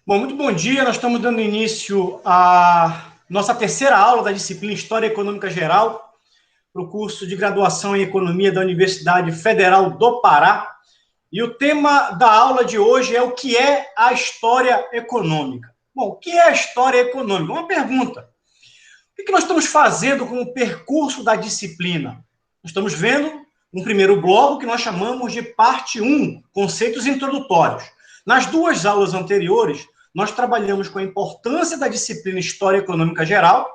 Bom, muito bom dia. Nós estamos dando início à nossa terceira aula da disciplina História Econômica Geral, para o curso de graduação em Economia da Universidade Federal do Pará. E o tema da aula de hoje é o que é a história econômica. Bom, o que é a história econômica? Uma pergunta. O que nós estamos fazendo com o percurso da disciplina? Nós estamos vendo um primeiro bloco que nós chamamos de parte 1, conceitos introdutórios. Nas duas aulas anteriores, nós trabalhamos com a importância da disciplina História Econômica Geral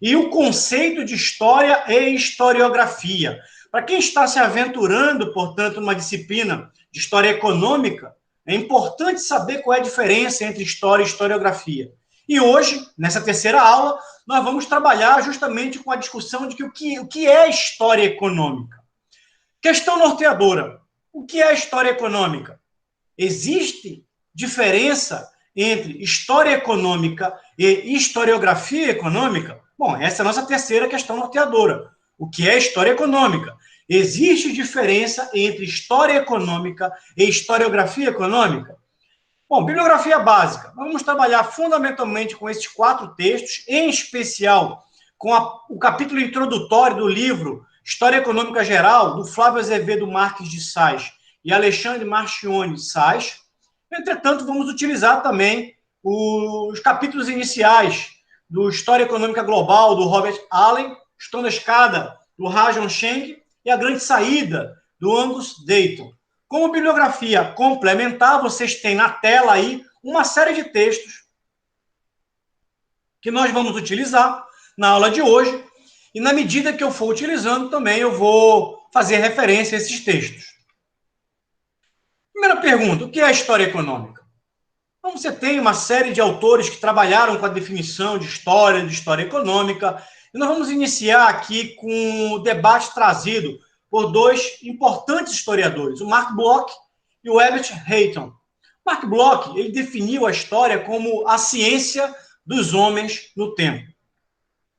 e o conceito de história e historiografia. Para quem está se aventurando, portanto, numa disciplina de história econômica, é importante saber qual é a diferença entre história e historiografia. E hoje, nessa terceira aula, nós vamos trabalhar justamente com a discussão de o que é história econômica. Questão norteadora. O que é história econômica? Existe diferença entre história econômica e historiografia econômica? Bom, essa é a nossa terceira questão norteadora. O que é história econômica? Existe diferença entre história econômica e historiografia econômica? Bom, bibliografia básica. Vamos trabalhar fundamentalmente com esses 4 textos, em especial com o capítulo introdutório do livro História Econômica Geral, do Flávio Azevedo Marques de Sás e Alexandre Marchione de Sás. Entretanto, vamos utilizar também os capítulos iniciais do História Econômica Global, do Robert Allen, Estou na Escada, do Rajon Schenck, e A Grande Saída, do Angus Deaton. Como bibliografia complementar, vocês têm na tela aí uma série de textos que nós vamos utilizar na aula de hoje, e na medida que eu for utilizando também eu vou fazer referência a esses textos. Primeira pergunta, o que é a história econômica? Então, você tem uma série de autores que trabalharam com a definição de história econômica, e nós vamos iniciar aqui com o debate trazido por 2 importantes historiadores, o Mark Bloch e o Herbert Hayton. Mark Bloch, ele definiu a história como a ciência dos homens no tempo.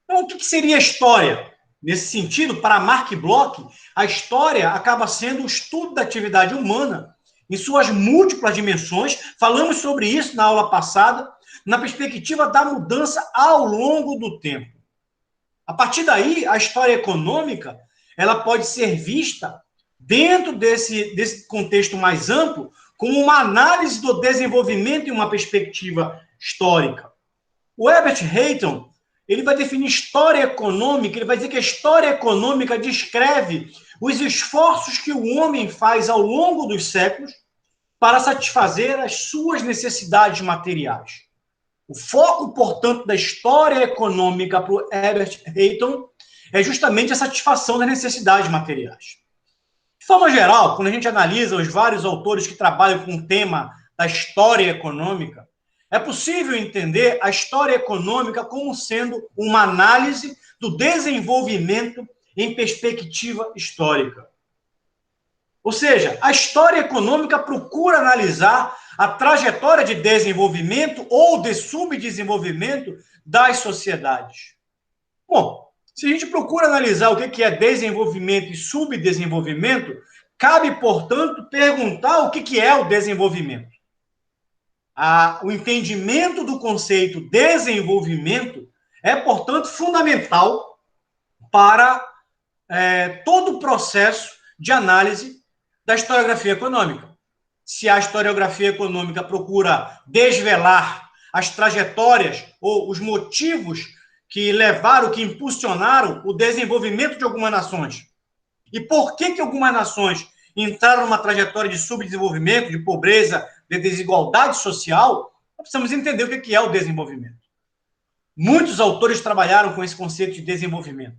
Então, o que seria a história? Nesse sentido, para Mark Bloch, a história acaba sendo o estudo da atividade humana em suas múltiplas dimensões. Falamos sobre isso na aula passada, na perspectiva da mudança ao longo do tempo. A partir daí, a história econômica ela pode ser vista dentro desse contexto mais amplo como uma análise do desenvolvimento em uma perspectiva histórica. O Herbert Hayton ele vai definir história econômica, ele vai dizer que a história econômica descreve os esforços que o homem faz ao longo dos séculos para satisfazer as suas necessidades materiais. O foco, portanto, da história econômica para o Herbert Hayton é justamente a satisfação das necessidades materiais. De forma geral, quando a gente analisa os vários autores que trabalham com o tema da história econômica, é possível entender a história econômica como sendo uma análise do desenvolvimento em perspectiva histórica. Ou seja, a história econômica procura analisar a trajetória de desenvolvimento ou de subdesenvolvimento das sociedades. Bom, se a gente procura analisar o que é desenvolvimento e subdesenvolvimento, cabe, portanto, perguntar o que é o desenvolvimento. O entendimento do conceito desenvolvimento é, portanto, fundamental para todo o processo de análise da historiografia econômica. Se a historiografia econômica procura desvelar as trajetórias ou os motivos que levaram, que impulsionaram o desenvolvimento de algumas nações, e por que algumas nações entraram numa trajetória de subdesenvolvimento, de pobreza, de desigualdade social, nós precisamos entender o que é o desenvolvimento. Muitos autores trabalharam com esse conceito de desenvolvimento.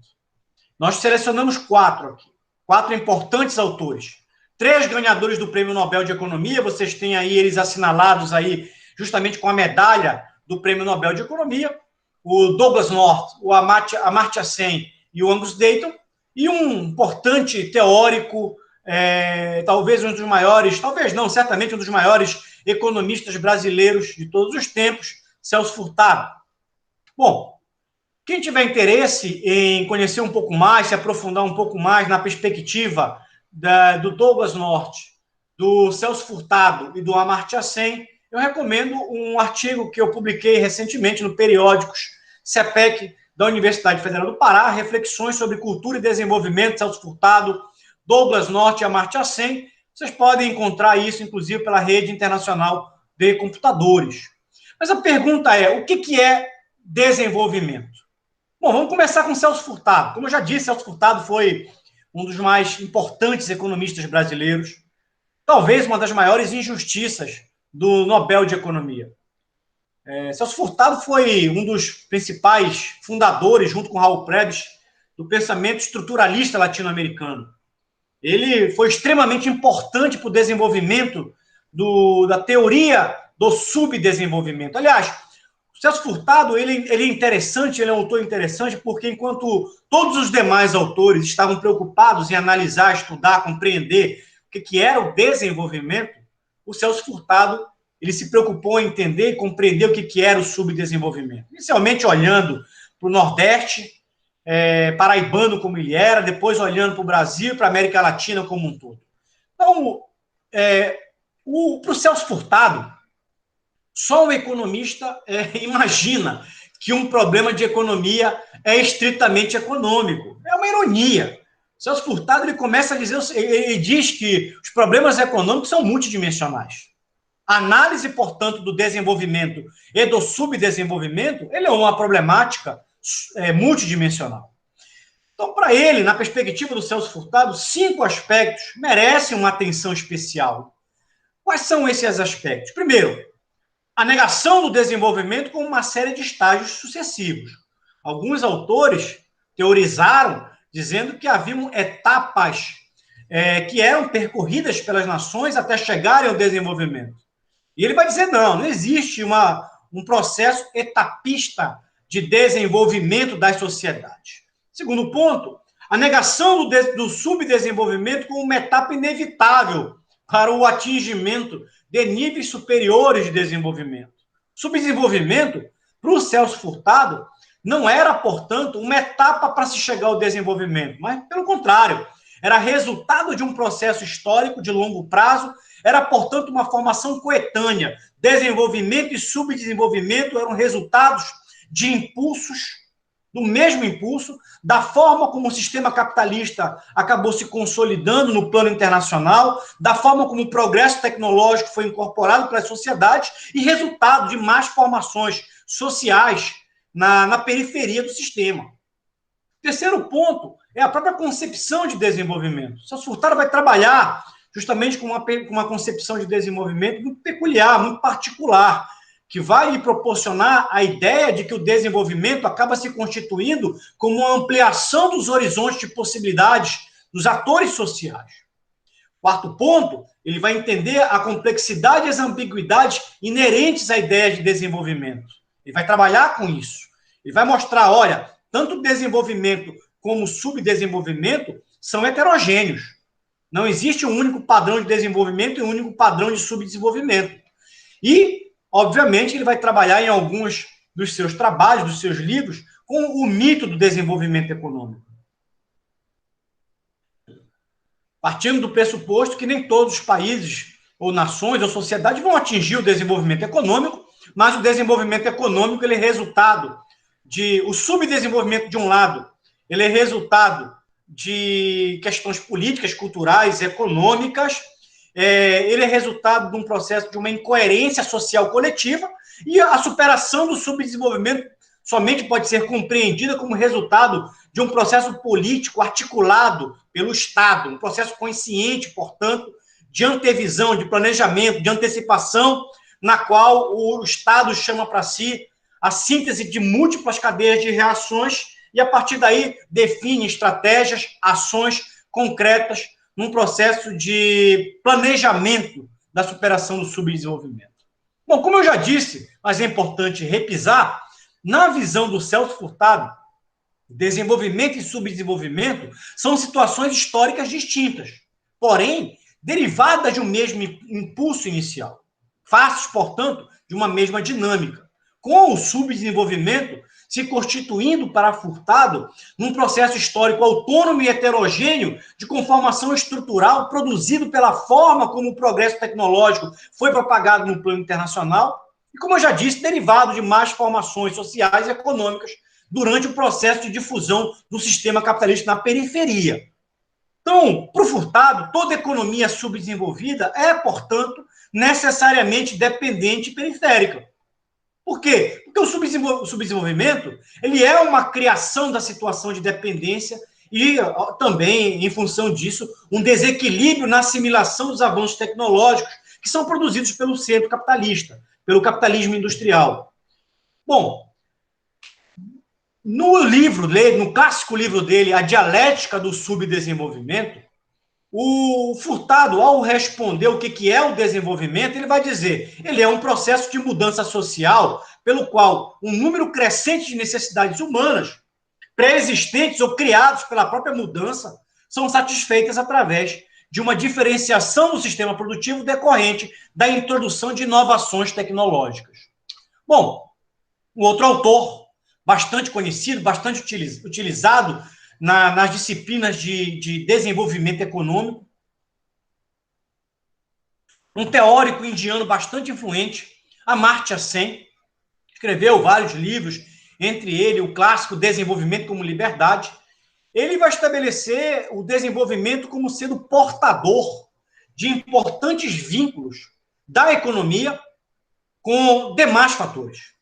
Nós selecionamos 4 aqui, 4 importantes autores. 3 ganhadores do Prêmio Nobel de Economia, vocês têm aí eles assinalados aí justamente com a medalha do Prêmio Nobel de Economia, o Douglas North, o Amartya Sen e o Angus Deaton, e um importante teórico, talvez um dos maiores, talvez não, certamente um dos maiores economistas brasileiros de todos os tempos, Celso Furtado. Bom, quem tiver interesse em conhecer um pouco mais, se aprofundar um pouco mais na perspectiva do Douglas North, do Celso Furtado e do Amartya Sen, eu recomendo um artigo que eu publiquei recentemente no Periódicos CEPEC da Universidade Federal do Pará, Reflexões sobre Cultura e Desenvolvimento, Celso Furtado, Douglas Norte e Amartya Sen. Vocês podem encontrar isso, inclusive, pela Rede Internacional de Computadores. Mas a pergunta é, o que é desenvolvimento? Bom, vamos começar com Celso Furtado. Como eu já disse, Celso Furtado foi um dos mais importantes economistas brasileiros, talvez uma das maiores injustiças do Nobel de Economia. Celso Furtado foi um dos principais fundadores, junto com Raul Prebisch, do pensamento estruturalista latino-americano. Ele foi extremamente importante para o desenvolvimento da teoria do subdesenvolvimento. Aliás, o Celso Furtado ele é interessante, ele é um autor interessante, porque enquanto todos os demais autores estavam preocupados em analisar, estudar, compreender o que era o desenvolvimento, o Celso Furtado ele se preocupou em entender e compreender o que era o subdesenvolvimento. Inicialmente olhando para o Nordeste, paraibano como ele era, depois olhando para o Brasil e para a América Latina como um todo. Então, para o Celso Furtado, só um economista imagina que um problema de economia é estritamente econômico. É uma ironia. Celso Furtado ele começa a dizer, ele diz que os problemas econômicos são multidimensionais. A análise, portanto, do desenvolvimento e do subdesenvolvimento, ele é uma problemática multidimensional. Então, para ele, na perspectiva do Celso Furtado, 5 aspectos merecem uma atenção especial. Quais são esses aspectos? Primeiro, a negação do desenvolvimento com uma série de estágios sucessivos. Alguns autores teorizaram dizendo que haviam etapas que eram percorridas pelas nações até chegarem ao desenvolvimento. E ele vai dizer, não existe um processo etapista de desenvolvimento das sociedades. Segundo ponto, a negação do subdesenvolvimento como uma etapa inevitável para o atingimento de níveis superiores de desenvolvimento. Subdesenvolvimento, para o Celso Furtado, não era, portanto, uma etapa para se chegar ao desenvolvimento, mas, pelo contrário, era resultado de um processo histórico de longo prazo, era, portanto, uma formação coetânea. Desenvolvimento e subdesenvolvimento eram resultados de impulsos, do mesmo impulso, da forma como o sistema capitalista acabou se consolidando no plano internacional, da forma como o progresso tecnológico foi incorporado pelas sociedades e resultado de mais formações sociais na periferia do sistema. Terceiro ponto é a própria concepção de desenvolvimento. O Celso Furtado vai trabalhar justamente com uma concepção de desenvolvimento muito peculiar, muito particular, que vai lhe proporcionar a ideia de que o desenvolvimento acaba se constituindo como uma ampliação dos horizontes de possibilidades dos atores sociais. Quarto ponto, ele vai entender a complexidade e as ambiguidades inerentes à ideia de desenvolvimento. Ele vai trabalhar com isso. Ele vai mostrar, olha, tanto o desenvolvimento como o subdesenvolvimento são heterogêneos. Não existe um único padrão de desenvolvimento e um único padrão de subdesenvolvimento. E, obviamente, ele vai trabalhar em alguns dos seus trabalhos, dos seus livros, com o mito do desenvolvimento econômico. Partindo do pressuposto que nem todos os países, ou nações, ou sociedades vão atingir o desenvolvimento econômico, mas o desenvolvimento econômico ele é resultado o subdesenvolvimento de um lado, ele é resultado de questões políticas, culturais, econômicas, ele é resultado de um processo de uma incoerência social coletiva, e a superação do subdesenvolvimento somente pode ser compreendida como resultado de um processo político articulado pelo Estado, um processo consciente, portanto, de antevisão, de planejamento, de antecipação, na qual o Estado chama para si a síntese de múltiplas cadeias de reações e, a partir daí, define estratégias, ações concretas num processo de planejamento da superação do subdesenvolvimento. Bom, como eu já disse, mas é importante repisar, na visão do Celso Furtado, desenvolvimento e subdesenvolvimento são situações históricas distintas, porém, derivadas de um mesmo impulso inicial, faces, portanto, de uma mesma dinâmica. Com o subdesenvolvimento, se constituindo para Furtado num processo histórico autônomo e heterogêneo de conformação estrutural produzido pela forma como o progresso tecnológico foi propagado no plano internacional e, como eu já disse, derivado de más formações sociais e econômicas durante o processo de difusão do sistema capitalista na periferia. Então, para o Furtado, toda economia subdesenvolvida é, portanto, necessariamente dependente e periférica. Por quê? Porque o subdesenvolvimento ele é uma criação da situação de dependência e também, em função disso, um desequilíbrio na assimilação dos avanços tecnológicos que são produzidos pelo centro capitalista, pelo capitalismo industrial. Bom, no clássico livro dele, A Dialética do Subdesenvolvimento, o Furtado, ao responder o que é o desenvolvimento, ele vai dizer, ele é um processo de mudança social pelo qual um número crescente de necessidades humanas, pré-existentes ou criadas pela própria mudança, são satisfeitas através de uma diferenciação do sistema produtivo decorrente da introdução de inovações tecnológicas. Bom, um outro autor bastante conhecido, bastante utilizado nas disciplinas de desenvolvimento econômico, um teórico indiano bastante influente, Amartya Sen, escreveu vários livros, entre ele o clássico Desenvolvimento como Liberdade. Ele vai estabelecer o desenvolvimento como sendo portador de importantes vínculos da economia com demais fatores.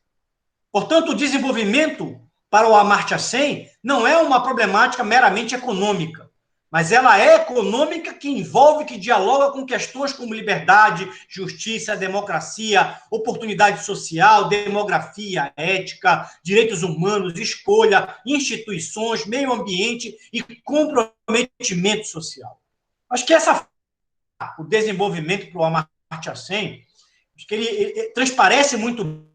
Portanto, o desenvolvimento para o Amartya Sen não é uma problemática meramente econômica, mas ela é econômica que envolve, que dialoga com questões como liberdade, justiça, democracia, oportunidade social, demografia, ética, direitos humanos, escolha, instituições, meio ambiente e comprometimento social. Acho que o desenvolvimento para o Amartya Sen, acho que ele transparece muito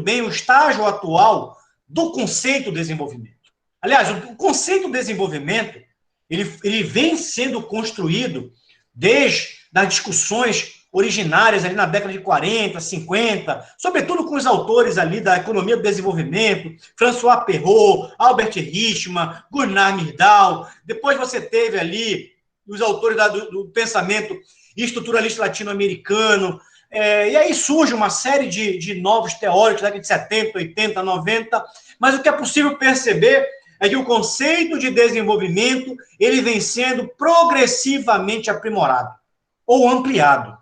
bem o estágio atual do conceito de desenvolvimento. Aliás, o conceito de desenvolvimento ele vem sendo construído desde as discussões originárias ali na década de 40, 50, sobretudo com os autores ali da economia do desenvolvimento, François Perrault, Albert Hirschman, Gunnar Myrdal. Depois você teve ali os autores do pensamento estruturalista latino-americano, e aí surge uma série de novos teóricos, da década de 70, 80, 90, mas o que é possível perceber é que o conceito de desenvolvimento ele vem sendo progressivamente aprimorado ou ampliado.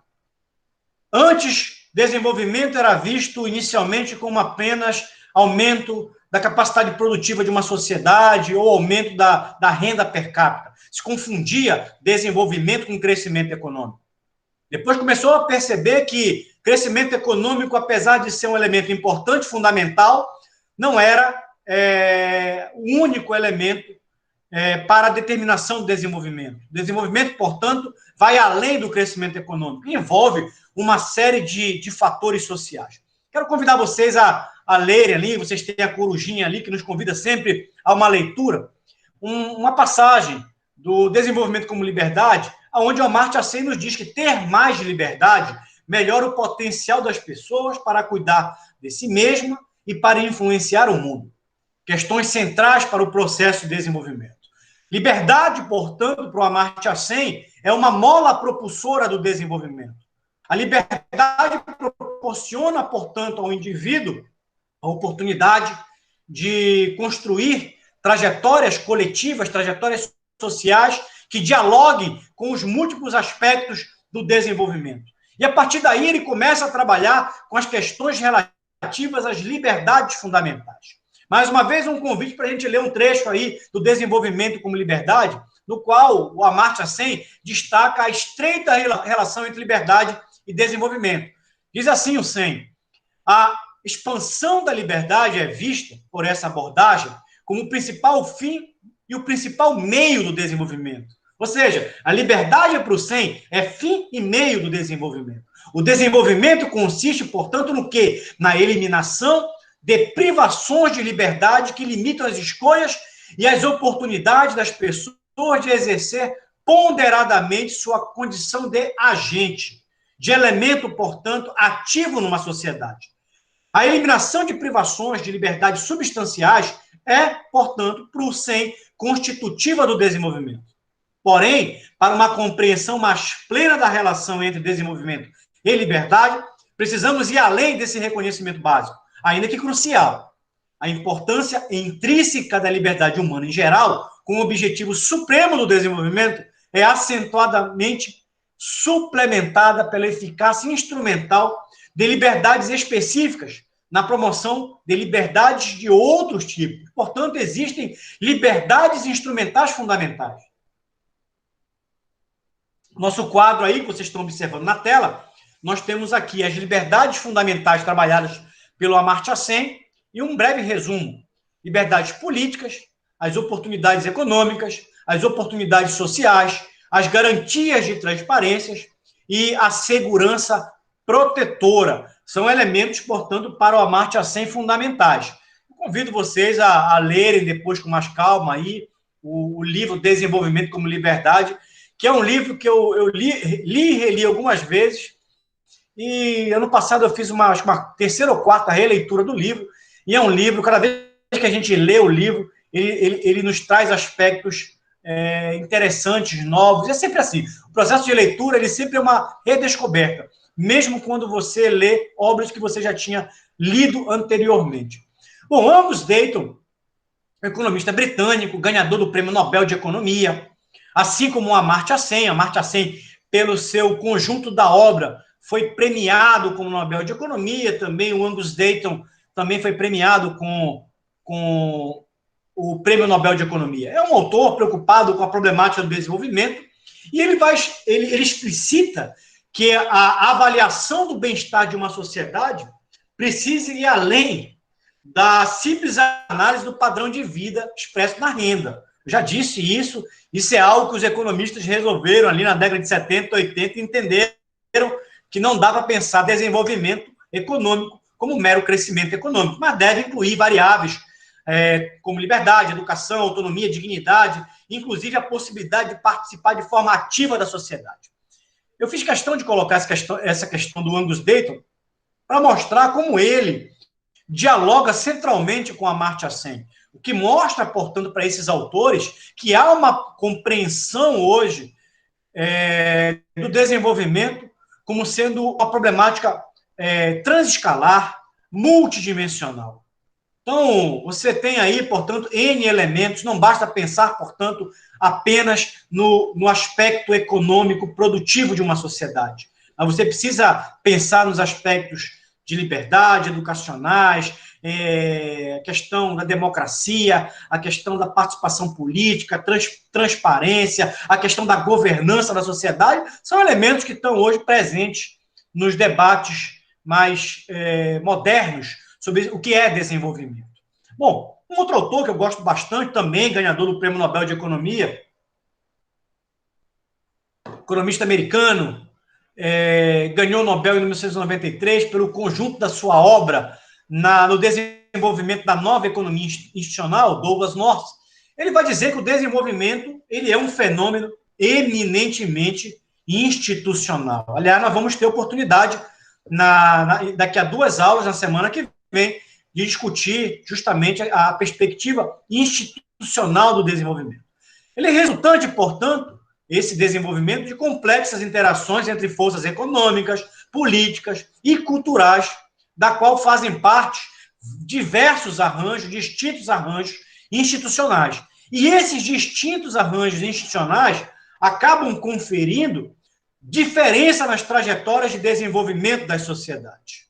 Antes, desenvolvimento era visto inicialmente como apenas aumento da capacidade produtiva de uma sociedade ou aumento da renda per capita. Se confundia desenvolvimento com crescimento econômico. Depois começou a perceber que crescimento econômico, apesar de ser um elemento importante, fundamental, não era o único elemento para a determinação do desenvolvimento. O desenvolvimento, portanto, vai além do crescimento econômico, envolve uma série de fatores sociais. Quero convidar vocês a lerem ali, vocês têm a corujinha ali, que nos convida sempre a uma leitura, uma passagem do Desenvolvimento como Liberdade, onde o Amartya Sen nos diz que ter mais liberdade melhora o potencial das pessoas para cuidar de si mesma e para influenciar o mundo. Questões centrais para o processo de desenvolvimento. Liberdade, portanto, para o Amartya Sen, é uma mola propulsora do desenvolvimento. A liberdade proporciona, portanto, ao indivíduo a oportunidade de construir trajetórias coletivas, trajetórias sociais que dialoguem com os múltiplos aspectos do desenvolvimento. E, a partir daí, ele começa a trabalhar com as questões relativas às liberdades fundamentais. Mais uma vez, um convite para a gente ler um trecho aí do Desenvolvimento como Liberdade, no qual o Amartya Sen destaca a estreita relação entre liberdade e desenvolvimento. Diz assim o Sen: a expansão da liberdade é vista, por essa abordagem, como o principal fim e o principal meio do desenvolvimento. Ou seja, a liberdade para o Sen é fim e meio do desenvolvimento. O desenvolvimento consiste, portanto, no quê? Na eliminação de privações de liberdade que limitam as escolhas e as oportunidades das pessoas de exercer ponderadamente sua condição de agente, de elemento, portanto, ativo numa sociedade. A eliminação de privações de liberdades substanciais é, portanto, para o SEM, constitutiva do desenvolvimento. Porém, para uma compreensão mais plena da relação entre desenvolvimento e liberdade, precisamos ir além desse reconhecimento básico, ainda que crucial. A importância intrínseca da liberdade humana em geral, como objetivo supremo do desenvolvimento, é acentuadamente suplementada pela eficácia instrumental de liberdades específicas na promoção de liberdades de outros tipos. Portanto, existem liberdades instrumentais fundamentais. Nosso quadro aí, que vocês estão observando na tela, nós temos aqui as liberdades fundamentais trabalhadas pelo Amartya Sen e um breve resumo. Liberdades políticas, as oportunidades econômicas, as oportunidades sociais, as garantias de transparências e a segurança protetora. São elementos, portanto, para o Amartya Sen fundamentais. Eu convido vocês a lerem depois com mais calma aí o livro Desenvolvimento como Liberdade, que é um livro que eu li e reli algumas vezes, e ano passado eu fiz uma terceira ou quarta releitura do livro, e é um livro, cada vez que a gente lê o livro, ele nos traz aspectos interessantes, novos, é sempre assim. O processo de leitura, ele sempre é uma redescoberta, mesmo quando você lê obras que você já tinha lido anteriormente. Bom, Angus Deaton, economista britânico, ganhador do Prêmio Nobel de Economia, assim como o Amartya Sen, pelo seu conjunto da obra, foi premiado com o Nobel de Economia, também o Angus Deaton também foi premiado com o Prêmio Nobel de Economia. É um autor preocupado com a problemática do desenvolvimento e ele explicita que a avaliação do bem-estar de uma sociedade precisa ir além da simples análise do padrão de vida expresso na renda. Eu já disse isso é algo que os economistas resolveram ali na década de 70, 80 e entenderam que não dá para pensar desenvolvimento econômico como mero crescimento econômico, mas deve incluir variáveis como liberdade, educação, autonomia, dignidade, inclusive a possibilidade de participar de forma ativa da sociedade. Eu fiz questão de colocar essa questão do Angus Deaton para mostrar como ele dialoga centralmente com Amartya Sen, o que mostra, portanto, para esses autores que há uma compreensão hoje do desenvolvimento como sendo uma problemática transescalar, multidimensional. Então, você tem aí, portanto, N elementos, não basta pensar, portanto, apenas no aspecto econômico produtivo de uma sociedade. Mas você precisa pensar nos aspectos de liberdade, educacionais, a questão da democracia, a questão da participação política, transparência, a questão da governança da sociedade, são elementos que estão hoje presentes nos debates mais modernos sobre o que é desenvolvimento. Bom, um outro autor que eu gosto bastante, também ganhador do Prêmio Nobel de Economia, economista americano, ganhou o Nobel em 1993 pelo conjunto da sua obra no desenvolvimento da nova economia institucional, Douglas North. Ele vai dizer que o desenvolvimento ele é um fenômeno eminentemente institucional. Aliás, nós vamos ter oportunidade daqui a 2 aulas, na semana que vem, de discutir justamente a perspectiva institucional do desenvolvimento. Ele é resultante, portanto, esse desenvolvimento de complexas interações entre forças econômicas, políticas e culturais, da qual fazem parte diversos arranjos, distintos arranjos institucionais. E esses distintos arranjos institucionais acabam conferindo diferença nas trajetórias de desenvolvimento das sociedades.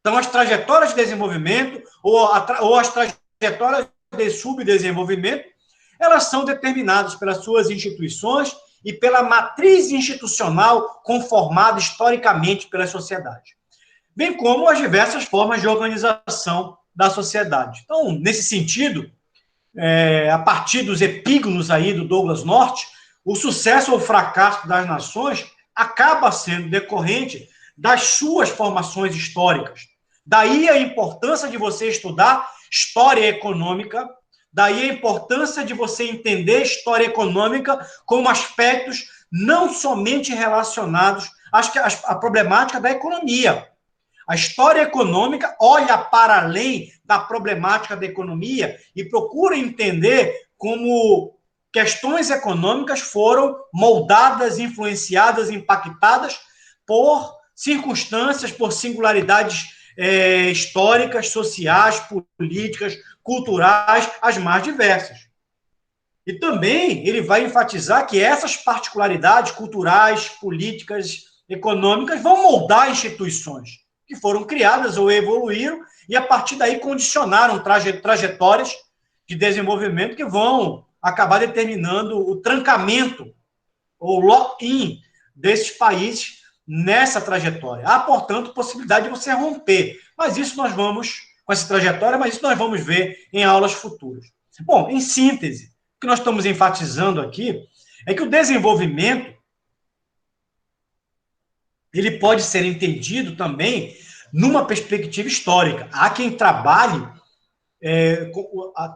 Então, as trajetórias de desenvolvimento ou as trajetórias de subdesenvolvimento, elas são determinadas pelas suas instituições e pela matriz institucional conformada historicamente pela sociedade, bem como as diversas formas de organização da sociedade. Então, nesse sentido, a partir dos epígonos aí do Douglas North, o sucesso ou fracasso das nações acaba sendo decorrente das suas formações históricas. Daí a importância de você estudar história econômica, daí a importância de você entender história econômica como aspectos não somente relacionados à problemática da economia, A história econômica olha para além da problemática da economia e procura entender como questões econômicas foram moldadas, influenciadas, impactadas por circunstâncias, por singularidades históricas, sociais, políticas, culturais, as mais diversas. E também ele vai enfatizar que essas particularidades culturais, políticas, econômicas vão moldar instituições que foram criadas ou evoluíram e, a partir daí, condicionaram trajetórias de desenvolvimento que vão acabar determinando o trancamento ou lock-in desses países nessa trajetória. Há, portanto, possibilidade de você romper. Mas isso nós vamos, com essa trajetória, mas isso nós vamos ver em aulas futuras. Bom, em síntese, o que nós estamos enfatizando aqui é que o desenvolvimento ele pode ser entendido também numa perspectiva histórica. Há quem trabalhe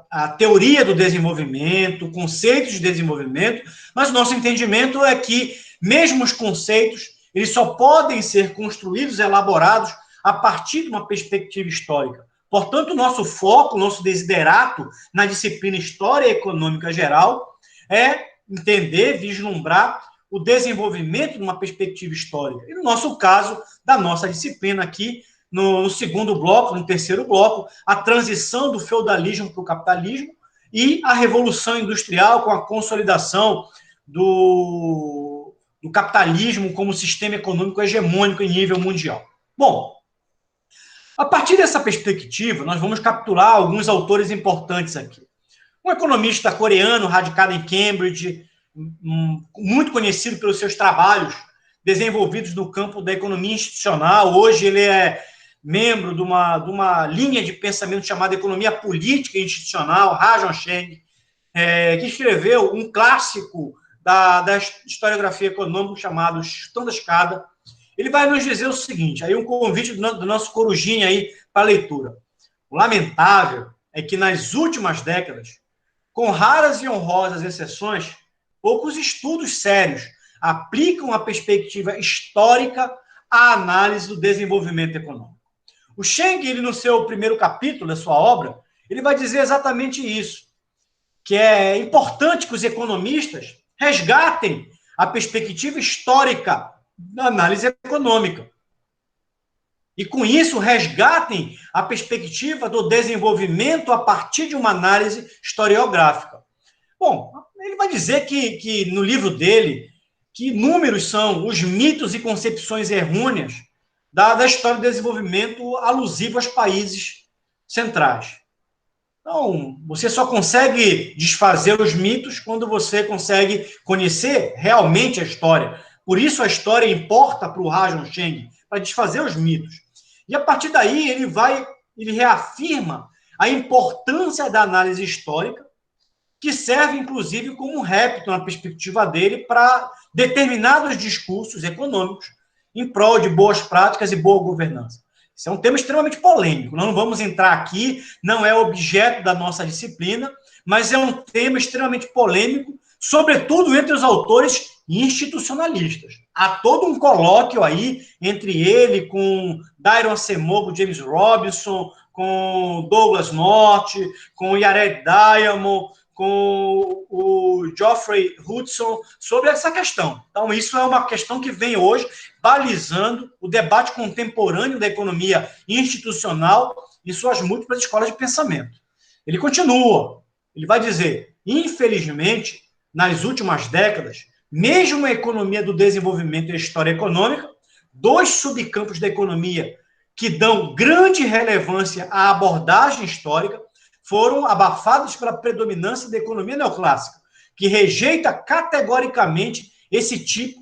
a teoria do desenvolvimento, conceitos de desenvolvimento, mas o nosso entendimento é que, mesmo os conceitos, eles só podem ser construídos, elaborados, a partir de uma perspectiva histórica. Portanto, o nosso foco, o nosso desiderato na disciplina História Econômica Geral é entender, vislumbrar o desenvolvimento numa perspectiva histórica. E no nosso caso, da nossa disciplina aqui, no segundo bloco, no terceiro bloco, a transição do feudalismo para o capitalismo e a revolução industrial com a consolidação do capitalismo como sistema econômico hegemônico em nível mundial. Bom, a partir dessa perspectiva, nós vamos capturar alguns autores importantes aqui. Um economista coreano radicado em Cambridge, muito conhecido pelos seus trabalhos desenvolvidos no campo da economia institucional. Hoje ele é membro de uma linha de pensamento chamada economia política institucional, Rajan Cheng, que escreveu um clássico da historiografia econômica chamado Chutando da Escada. Ele vai nos dizer o seguinte, aí um convite do nosso Corujinha aí para a leitura. O lamentável é que nas últimas décadas, com raras e honrosas exceções, poucos estudos sérios aplicam a perspectiva histórica à análise do desenvolvimento econômico. O Cheng, ele, no seu primeiro capítulo da sua obra, ele vai dizer exatamente isso, que é importante que os economistas resgatem a perspectiva histórica da análise econômica. E, com isso, resgatem a perspectiva do desenvolvimento a partir de uma análise historiográfica. Bom, ele vai dizer que no livro dele, que inúmeros são os mitos e concepções errôneas da história do desenvolvimento alusivo aos países centrais. Então, você só consegue desfazer os mitos quando você consegue conhecer realmente a história. Por isso a história importa para o Rajan Cheng, para desfazer os mitos. E a partir daí ele reafirma a importância da análise histórica, que serve, inclusive, como um repto, na perspectiva dele, para determinados discursos econômicos em prol de boas práticas e boa governança. Isso é um tema extremamente polêmico. Nós não vamos entrar aqui, não é objeto da nossa disciplina, mas é um tema extremamente polêmico, sobretudo entre os autores institucionalistas. Há todo um colóquio aí entre ele com Dairon Acemoglu, James Robinson, com Douglas North, com Yared Diamond, com o Geoffrey Hudson, sobre essa questão. Então, isso é uma questão que vem hoje balizando o debate contemporâneo da economia institucional e suas múltiplas escolas de pensamento. Ele continua, ele vai dizer, infelizmente, nas últimas décadas, mesmo a economia do desenvolvimento e a história econômica, dois subcampos da economia que dão grande relevância à abordagem histórica, foram abafados pela predominância da economia neoclássica, que rejeita categoricamente esse tipo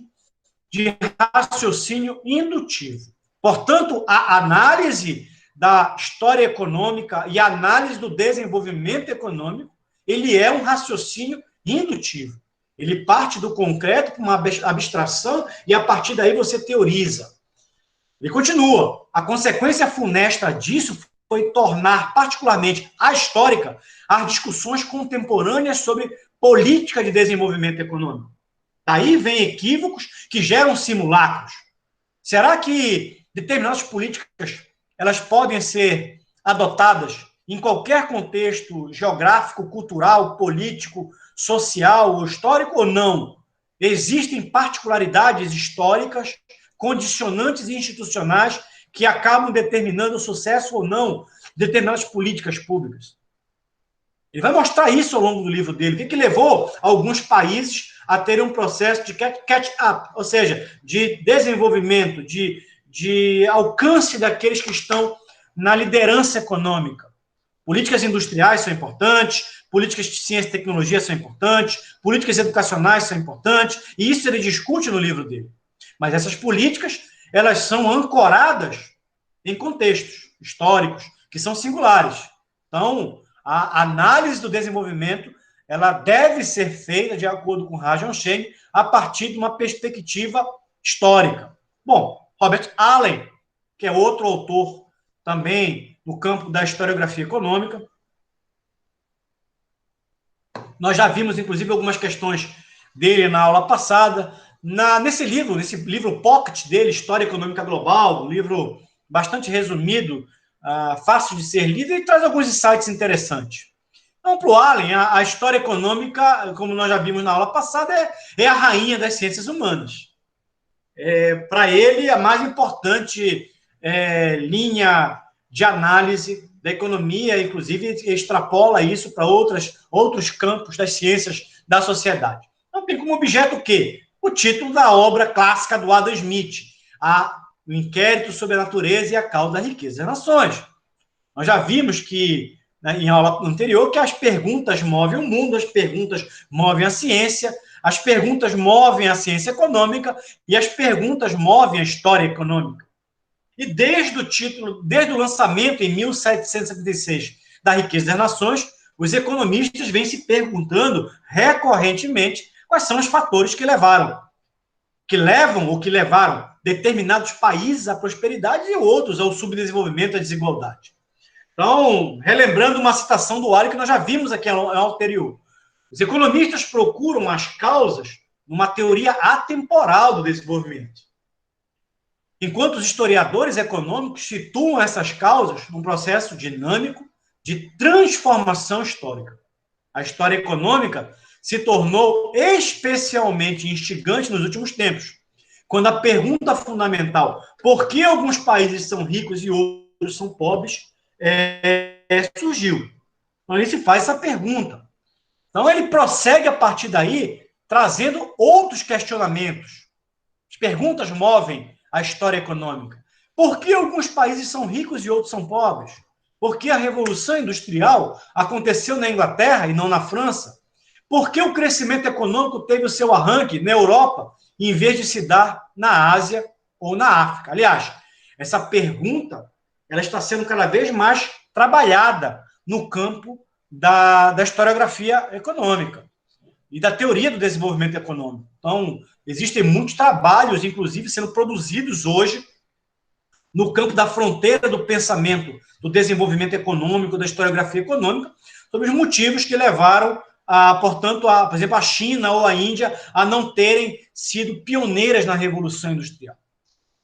de raciocínio indutivo. Portanto, a análise da história econômica e a análise do desenvolvimento econômico, ele é um raciocínio indutivo. Ele parte do concreto para uma abstração e, a partir daí, você teoriza. Ele continua. A consequência funesta disso foi tornar particularmente ahistórica as discussões contemporâneas sobre política de desenvolvimento econômico. Daí vem equívocos que geram simulacros. Será que determinadas políticas, elas podem ser adotadas em qualquer contexto geográfico, cultural, político, social ou histórico ou não? Existem particularidades históricas, condicionantes institucionais que acabam determinando o sucesso ou não de determinadas políticas públicas. Ele vai mostrar isso ao longo do livro dele, o que levou alguns países a terem um processo de catch-up, ou seja, de desenvolvimento, de alcance daqueles que estão na liderança econômica. Políticas industriais são importantes, políticas de ciência e tecnologia são importantes, políticas educacionais são importantes, e isso ele discute no livro dele. Mas essas políticas, elas são ancoradas em contextos históricos, que são singulares. Então, a análise do desenvolvimento, ela deve ser feita, de acordo com Rajan Cheng, a partir de uma perspectiva histórica. Bom, Robert Allen, que é outro autor também no campo da historiografia econômica. Nós já vimos, inclusive, algumas questões dele na aula passada. Nesse livro pocket dele, História Econômica Global, um livro bastante resumido, fácil de ser lido, e traz alguns insights interessantes. Então, para o Allen, a história econômica, como nós já vimos na aula passada, é a rainha das ciências humanas. Para ele, a mais importante linha de análise da economia, inclusive extrapola isso para outros campos das ciências da sociedade. Então, tem como objeto o quê? O título da obra clássica do Adam Smith, o Inquérito sobre a Natureza e a Causa da Riqueza das Nações. Nós já vimos que, em aula anterior, que as perguntas movem o mundo, as perguntas movem a ciência, as perguntas movem a ciência econômica e as perguntas movem a história econômica. E desde o lançamento em 1776 da Riqueza das Nações, os economistas vêm se perguntando recorrentemente quais são os fatores que levaram determinados países à prosperidade e outros ao subdesenvolvimento e à desigualdade. Então, relembrando uma citação do Allen que nós já vimos aqui no anterior, os economistas procuram as causas numa teoria atemporal do desenvolvimento, enquanto os historiadores econômicos situam essas causas num processo dinâmico de transformação histórica. A história econômica se tornou especialmente instigante nos últimos tempos, quando a pergunta fundamental, por que alguns países são ricos e outros são pobres, surgiu. Então, ele se faz essa pergunta. Então, ele prossegue a partir daí, trazendo outros questionamentos. As perguntas movem a história econômica. Por que alguns países são ricos e outros são pobres? Por que a Revolução Industrial aconteceu na Inglaterra e não na França? Por que o crescimento econômico teve o seu arranque na Europa, em vez de se dar na Ásia ou na África? Aliás, essa pergunta ela está sendo cada vez mais trabalhada no campo da historiografia econômica e da teoria do desenvolvimento econômico. Então, existem muitos trabalhos, inclusive, sendo produzidos hoje no campo da fronteira do pensamento, do desenvolvimento econômico, da historiografia econômica, sobre os motivos que levaram, portanto, por exemplo, a China ou a Índia a não terem sido pioneiras na Revolução Industrial.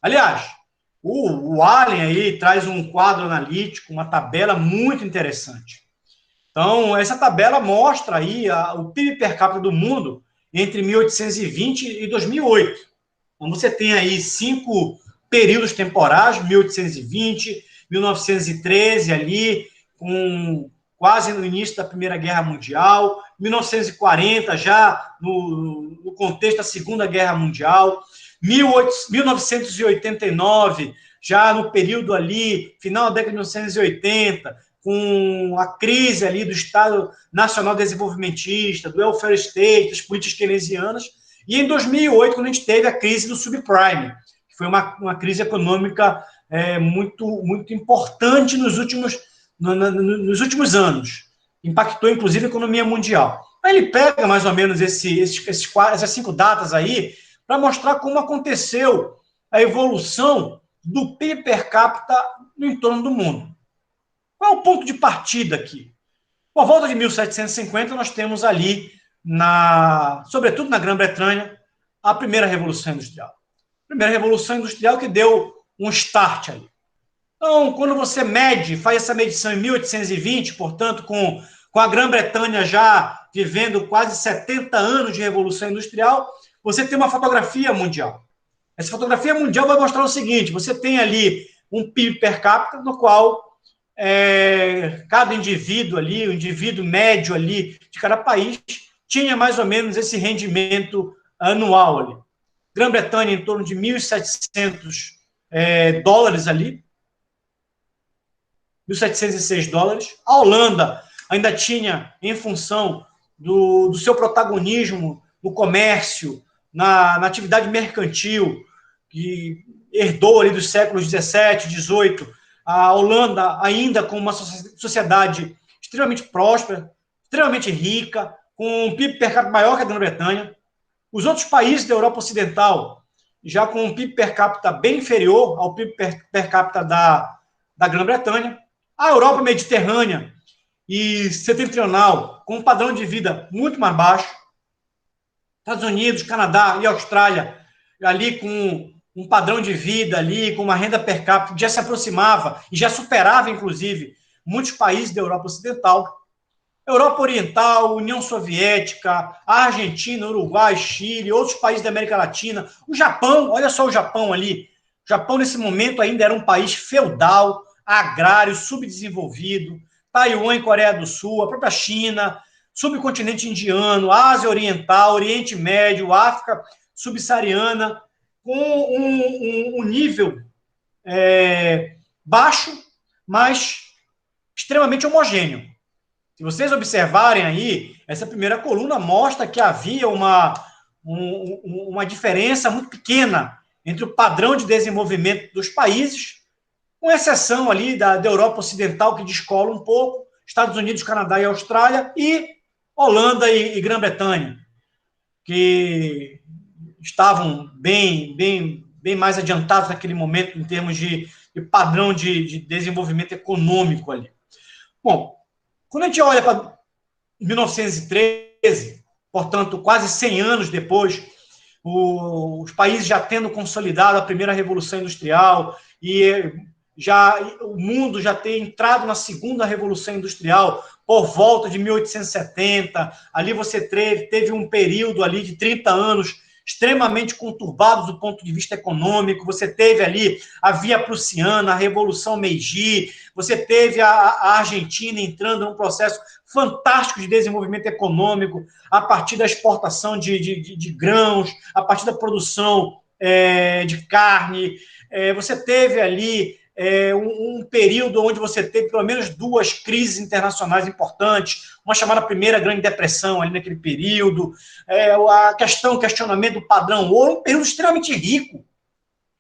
Aliás, o Allen aí traz um quadro analítico, uma tabela muito interessante. Então, essa tabela mostra aí o PIB per capita do mundo entre 1820 e 2008. Então, você tem aí 5 períodos temporais, 1820, 1913 ali, com quase no início da Primeira Guerra Mundial, 1940 já no contexto da Segunda Guerra Mundial, 1989, já no período ali, final da década de 1980, com a crise ali do Estado Nacional Desenvolvimentista, do welfare state, das políticas keynesianas, e em 2008, quando a gente teve a crise do subprime, que foi uma crise econômica muito, muito importante nos últimos anos. Impactou, inclusive, a economia mundial. Aí ele pega mais ou menos essas 5 datas aí, para mostrar como aconteceu a evolução do PIB per capita no entorno do mundo. Qual é o ponto de partida aqui? Por volta de 1750, nós temos ali, sobretudo na Grã-Bretanha, a primeira Revolução Industrial. A primeira Revolução Industrial que deu um start ali. Então, quando você mede, faz essa medição em 1820, portanto, com a Grã-Bretanha já vivendo quase 70 anos de Revolução Industrial, você tem uma fotografia mundial. Essa fotografia mundial vai mostrar o seguinte: você tem ali um PIB per capita, no qual cada indivíduo ali, o indivíduo médio ali de cada país, tinha mais ou menos esse rendimento anual ali. Grã-Bretanha em torno de 1.700 dólares ali, 1.706 dólares. A Holanda ainda tinha, em função do seu protagonismo no comércio, na atividade mercantil, que herdou ali dos séculos 17, 18, a Holanda ainda com uma sociedade extremamente próspera, extremamente rica, com um PIB per capita maior que a Grã-Bretanha. Os outros países da Europa Ocidental, já com um PIB per capita bem inferior ao PIB per capita da Grã-Bretanha. A Europa Mediterrânea e setentrional, com um padrão de vida muito mais baixo. Estados Unidos, Canadá e Austrália, ali com um padrão de vida, ali com uma renda per capita que já se aproximava e já superava, inclusive, muitos países da Europa Ocidental. Europa Oriental, União Soviética, Argentina, Uruguai, Chile, outros países da América Latina. O Japão, olha só o Japão ali. O Japão, nesse momento, ainda era um país feudal, agrário, subdesenvolvido. Taiwan e Coreia do Sul, a própria China, subcontinente indiano, Ásia Oriental, Oriente Médio, África subsaariana, com um nível baixo, mas extremamente homogêneo. Se vocês observarem aí, essa primeira coluna mostra que havia uma diferença muito pequena entre o padrão de desenvolvimento dos países, com exceção ali da Europa Ocidental, que descola um pouco, Estados Unidos, Canadá e Austrália, e Holanda e Grã-Bretanha, que estavam bem mais adiantados naquele momento em termos de padrão de desenvolvimento econômico ali. Bom, quando a gente olha para 1913, portanto, quase 100 anos depois, os países já tendo consolidado a primeira Revolução Industrial e o mundo já ter entrado na segunda Revolução Industrial por volta de 1870, ali você teve um período ali de 30 anos extremamente conturbados do ponto de vista econômico. Você teve ali a Via Prussiana, a Revolução Meiji, você teve a Argentina entrando num processo fantástico de desenvolvimento econômico a partir da exportação de grãos, a partir da produção de carne. Você teve ali um período onde você teve pelo menos duas crises internacionais importantes, uma chamada Primeira Grande Depressão ali naquele período, questionamento do padrão ouro, um período extremamente rico.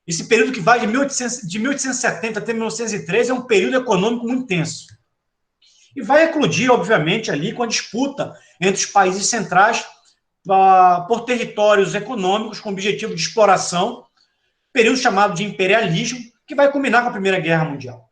Esse período que vai de 1870 até 1913 é um período econômico muito intenso. E vai eclodir, obviamente, ali com a disputa entre os países centrais por territórios econômicos com objetivo de exploração, período chamado de imperialismo, que vai culminar com a Primeira Guerra Mundial.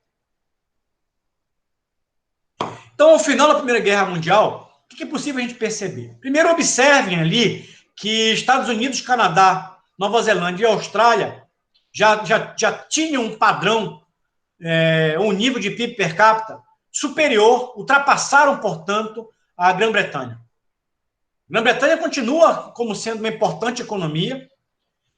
Então, ao final da Primeira Guerra Mundial, o que é possível a gente perceber? Primeiro, observem ali que Estados Unidos, Canadá, Nova Zelândia e Austrália já tinham um padrão, um nível de PIB per capita superior, ultrapassaram, portanto, a Grã-Bretanha. A Grã-Bretanha continua como sendo uma importante economia.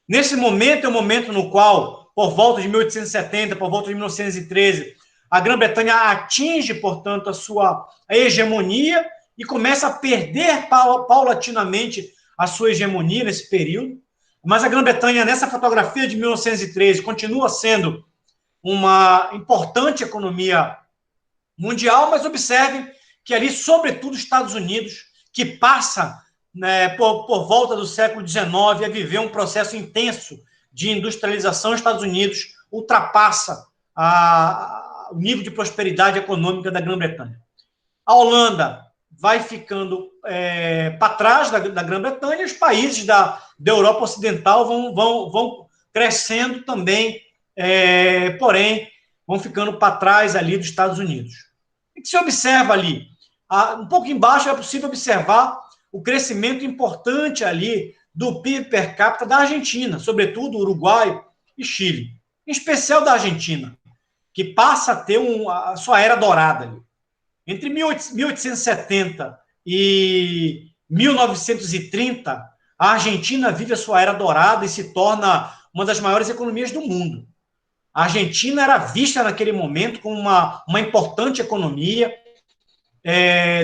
Nesse momento, é um momento no qual, por volta de 1870, por volta de 1913, a Grã-Bretanha atinge, portanto, a sua hegemonia e começa a perder paulatinamente a sua hegemonia nesse período. Mas a Grã-Bretanha, nessa fotografia de 1913, continua sendo uma importante economia mundial, mas observem que ali, sobretudo, os Estados Unidos, que passa por volta do século XIX a viver um processo intenso de industrialização, Estados Unidos ultrapassa o nível de prosperidade econômica da Grã-Bretanha. A Holanda vai ficando para trás da Grã-Bretanha, e os países da Europa Ocidental vão crescendo também, porém, vão ficando para trás ali dos Estados Unidos. O que se observa ali? Um pouco embaixo é possível observar o crescimento importante ali do PIB per capita da Argentina, sobretudo Uruguai e Chile. em especial da Argentina, que passa a ter a sua era dourada ali. Entre 1870 e 1930, a Argentina vive a sua era dourada e se torna uma das maiores economias do mundo. A Argentina era vista naquele momento como uma importante economia,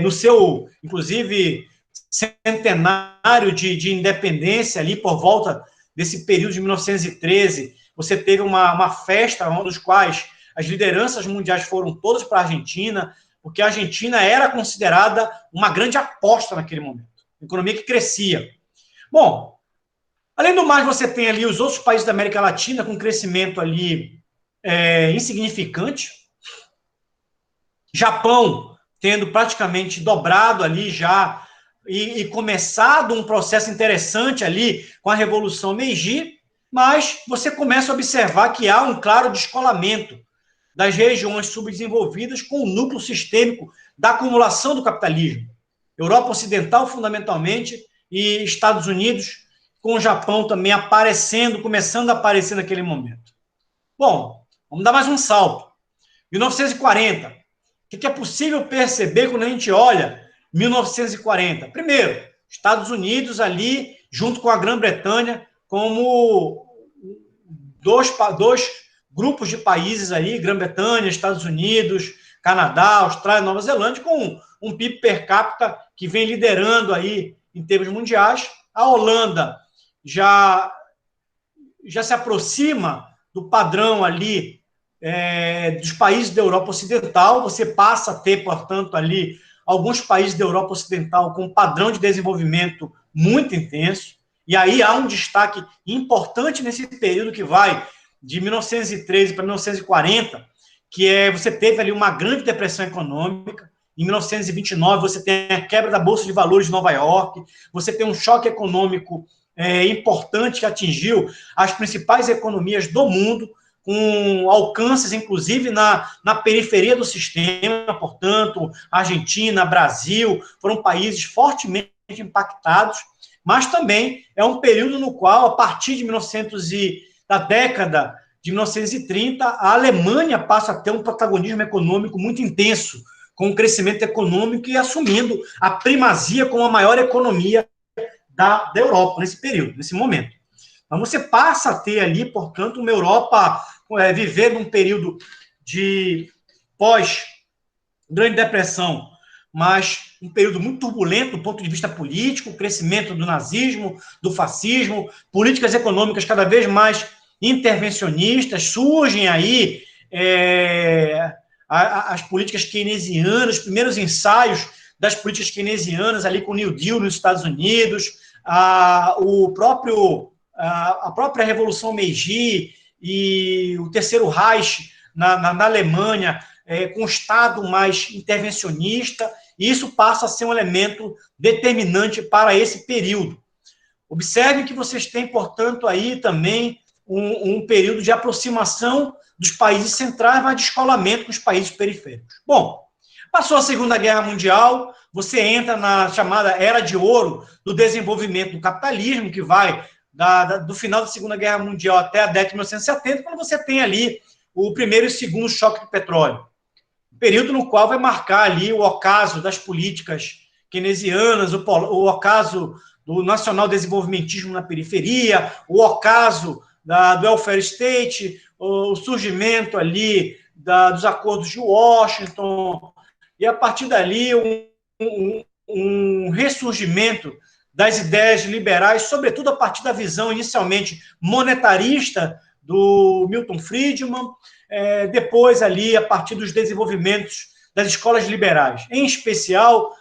no seu, inclusive, centenário de independência, ali por volta desse período de 1913, você teve uma festa, um dos quais as lideranças mundiais foram todas para a Argentina, porque a Argentina era considerada uma grande aposta naquele momento, uma economia que crescia. Bom, além do mais, você tem ali os outros países da América Latina com crescimento ali insignificante. Japão tendo praticamente dobrado ali já e começado um processo interessante ali com a Revolução Meiji, mas você começa a observar que há um claro descolamento das regiões subdesenvolvidas com o núcleo sistêmico da acumulação do capitalismo. Europa Ocidental, fundamentalmente, e Estados Unidos, com o Japão também aparecendo, começando a aparecer naquele momento. Bom, vamos dar mais um salto. 1940. O que é possível perceber quando a gente olha 1940? Primeiro, Estados Unidos ali, junto com a Grã-Bretanha, como dois grupos de países aí, Grã-Bretanha, Estados Unidos, Canadá, Austrália, Nova Zelândia, com um PIB per capita que vem liderando aí em termos mundiais. A Holanda já se aproxima do padrão ali dos países da Europa Ocidental. Você passa a ter, portanto, ali alguns países da Europa Ocidental com um padrão de desenvolvimento muito intenso. E aí há um destaque importante nesse período que vai de 1913 para 1940, que você teve ali uma grande depressão econômica. Em 1929, você tem a quebra da Bolsa de Valores de Nova York, você tem um choque econômico importante que atingiu as principais economias do mundo, com alcances, inclusive, na periferia do sistema. Portanto, Argentina, Brasil, foram países fortemente impactados, mas também é um período no qual, a partir de da década de 1930, a Alemanha passa a ter um protagonismo econômico muito intenso, com o crescimento econômico e assumindo a primazia como a maior economia da Europa, nesse período, nesse momento. Então, você passa a ter ali, portanto, uma Europa viver num período de pós-Grande Depressão, mas um período muito turbulento do ponto de vista político, o crescimento do nazismo, do fascismo, políticas econômicas cada vez mais intervencionistas, surgem aí as políticas keynesianas, os primeiros ensaios das políticas keynesianas ali com o New Deal nos Estados Unidos, a própria Revolução Meiji e o Terceiro Reich na Alemanha, com um Estado mais intervencionista, e isso passa a ser um elemento determinante para esse período. Observem que vocês têm, portanto, aí também um período de aproximação dos países centrais, mas de descolamento com os países periféricos. Bom, passou a Segunda Guerra Mundial, você entra na chamada Era de Ouro do desenvolvimento do capitalismo, que vai do final da Segunda Guerra Mundial até a década de 1970, quando você tem ali o primeiro e o segundo choque do petróleo. Período no qual vai marcar ali o ocaso das políticas keynesianas, o ocaso do nacional-desenvolvimentismo na periferia, o ocaso do welfare state, o surgimento ali dos acordos de Washington, e a partir dali um ressurgimento das ideias liberais, sobretudo a partir da visão inicialmente monetarista do Milton Friedman, depois ali a partir dos desenvolvimentos das escolas liberais, em especial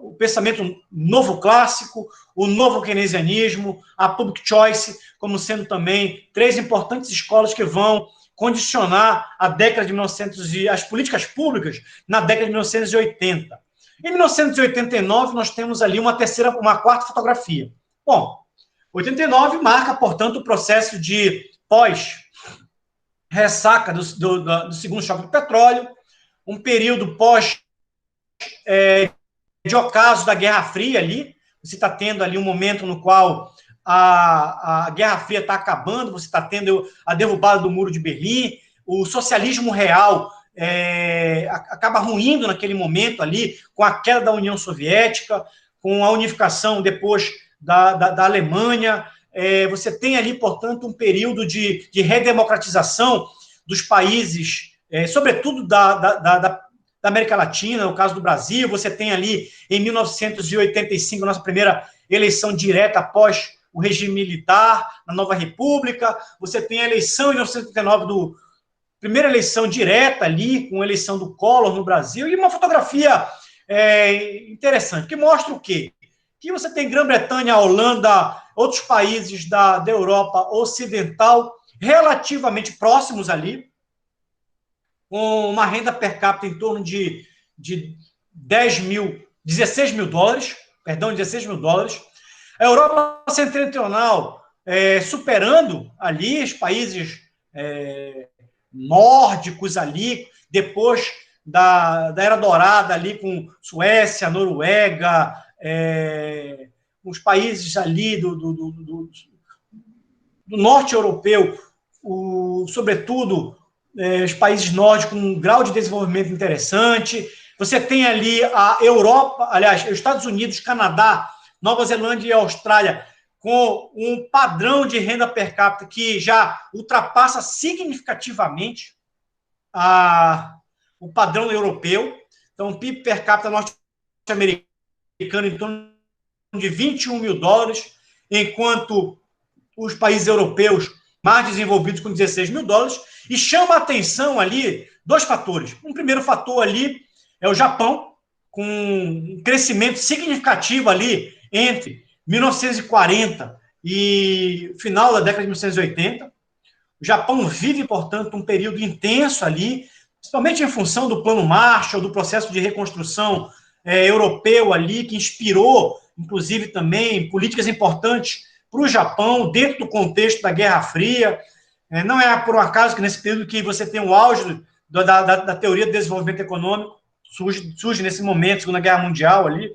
o pensamento novo clássico, o novo keynesianismo, a public choice, como sendo também três importantes escolas que vão condicionar a década de 1900 e as políticas públicas na década de 1980. Em 1989, nós temos ali uma quarta fotografia. Bom, 89 marca, portanto, o processo de pós-ressaca do segundo choque do petróleo, um período de ocaso da Guerra Fria ali. Você está tendo ali um momento no qual a Guerra Fria está acabando, você está tendo a derrubada do Muro de Berlim, o socialismo real acaba ruindo naquele momento ali, com a queda da União Soviética, com a unificação depois da Alemanha. Você tem ali, portanto, um período de redemocratização dos países, sobretudo da América Latina, no caso do Brasil. Você tem ali, em 1985, a nossa primeira eleição direta após o regime militar, na Nova República. Você tem a eleição em 1979 primeira eleição direta ali, com a eleição do Collor no Brasil, e uma fotografia interessante, que mostra o quê? Que você tem Grã-Bretanha, Holanda, outros países da Europa Ocidental, relativamente próximos ali, com uma renda per capita em torno de 16 mil dólares, perdão, 16 mil dólares. A Europa Setentrional superando ali os países nórdicos ali, depois da Era Dourada ali com Suécia, Noruega, os países ali do norte europeu, sobretudo os países nórdicos com um grau de desenvolvimento interessante. Você tem ali a Europa, aliás, os Estados Unidos, Canadá, Nova Zelândia e Austrália, com um padrão de renda per capita que já ultrapassa significativamente o padrão europeu. Então, o PIB per capita norte-americano em torno de 21 mil dólares, enquanto os países europeus mais desenvolvidos com 16 mil dólares, e chama a atenção ali dois fatores. Um primeiro fator ali é o Japão, com um crescimento significativo ali entre 1940 e final da década de 1980. O Japão vive, portanto, um período intenso ali, principalmente em função do Plano Marshall, do processo de reconstrução europeu ali, que inspirou, inclusive, também políticas importantes para o Japão, dentro do contexto da Guerra Fria. Não é por um acaso que nesse período que você tem o auge da teoria do desenvolvimento econômico, surge nesse momento, Segunda Guerra Mundial ali.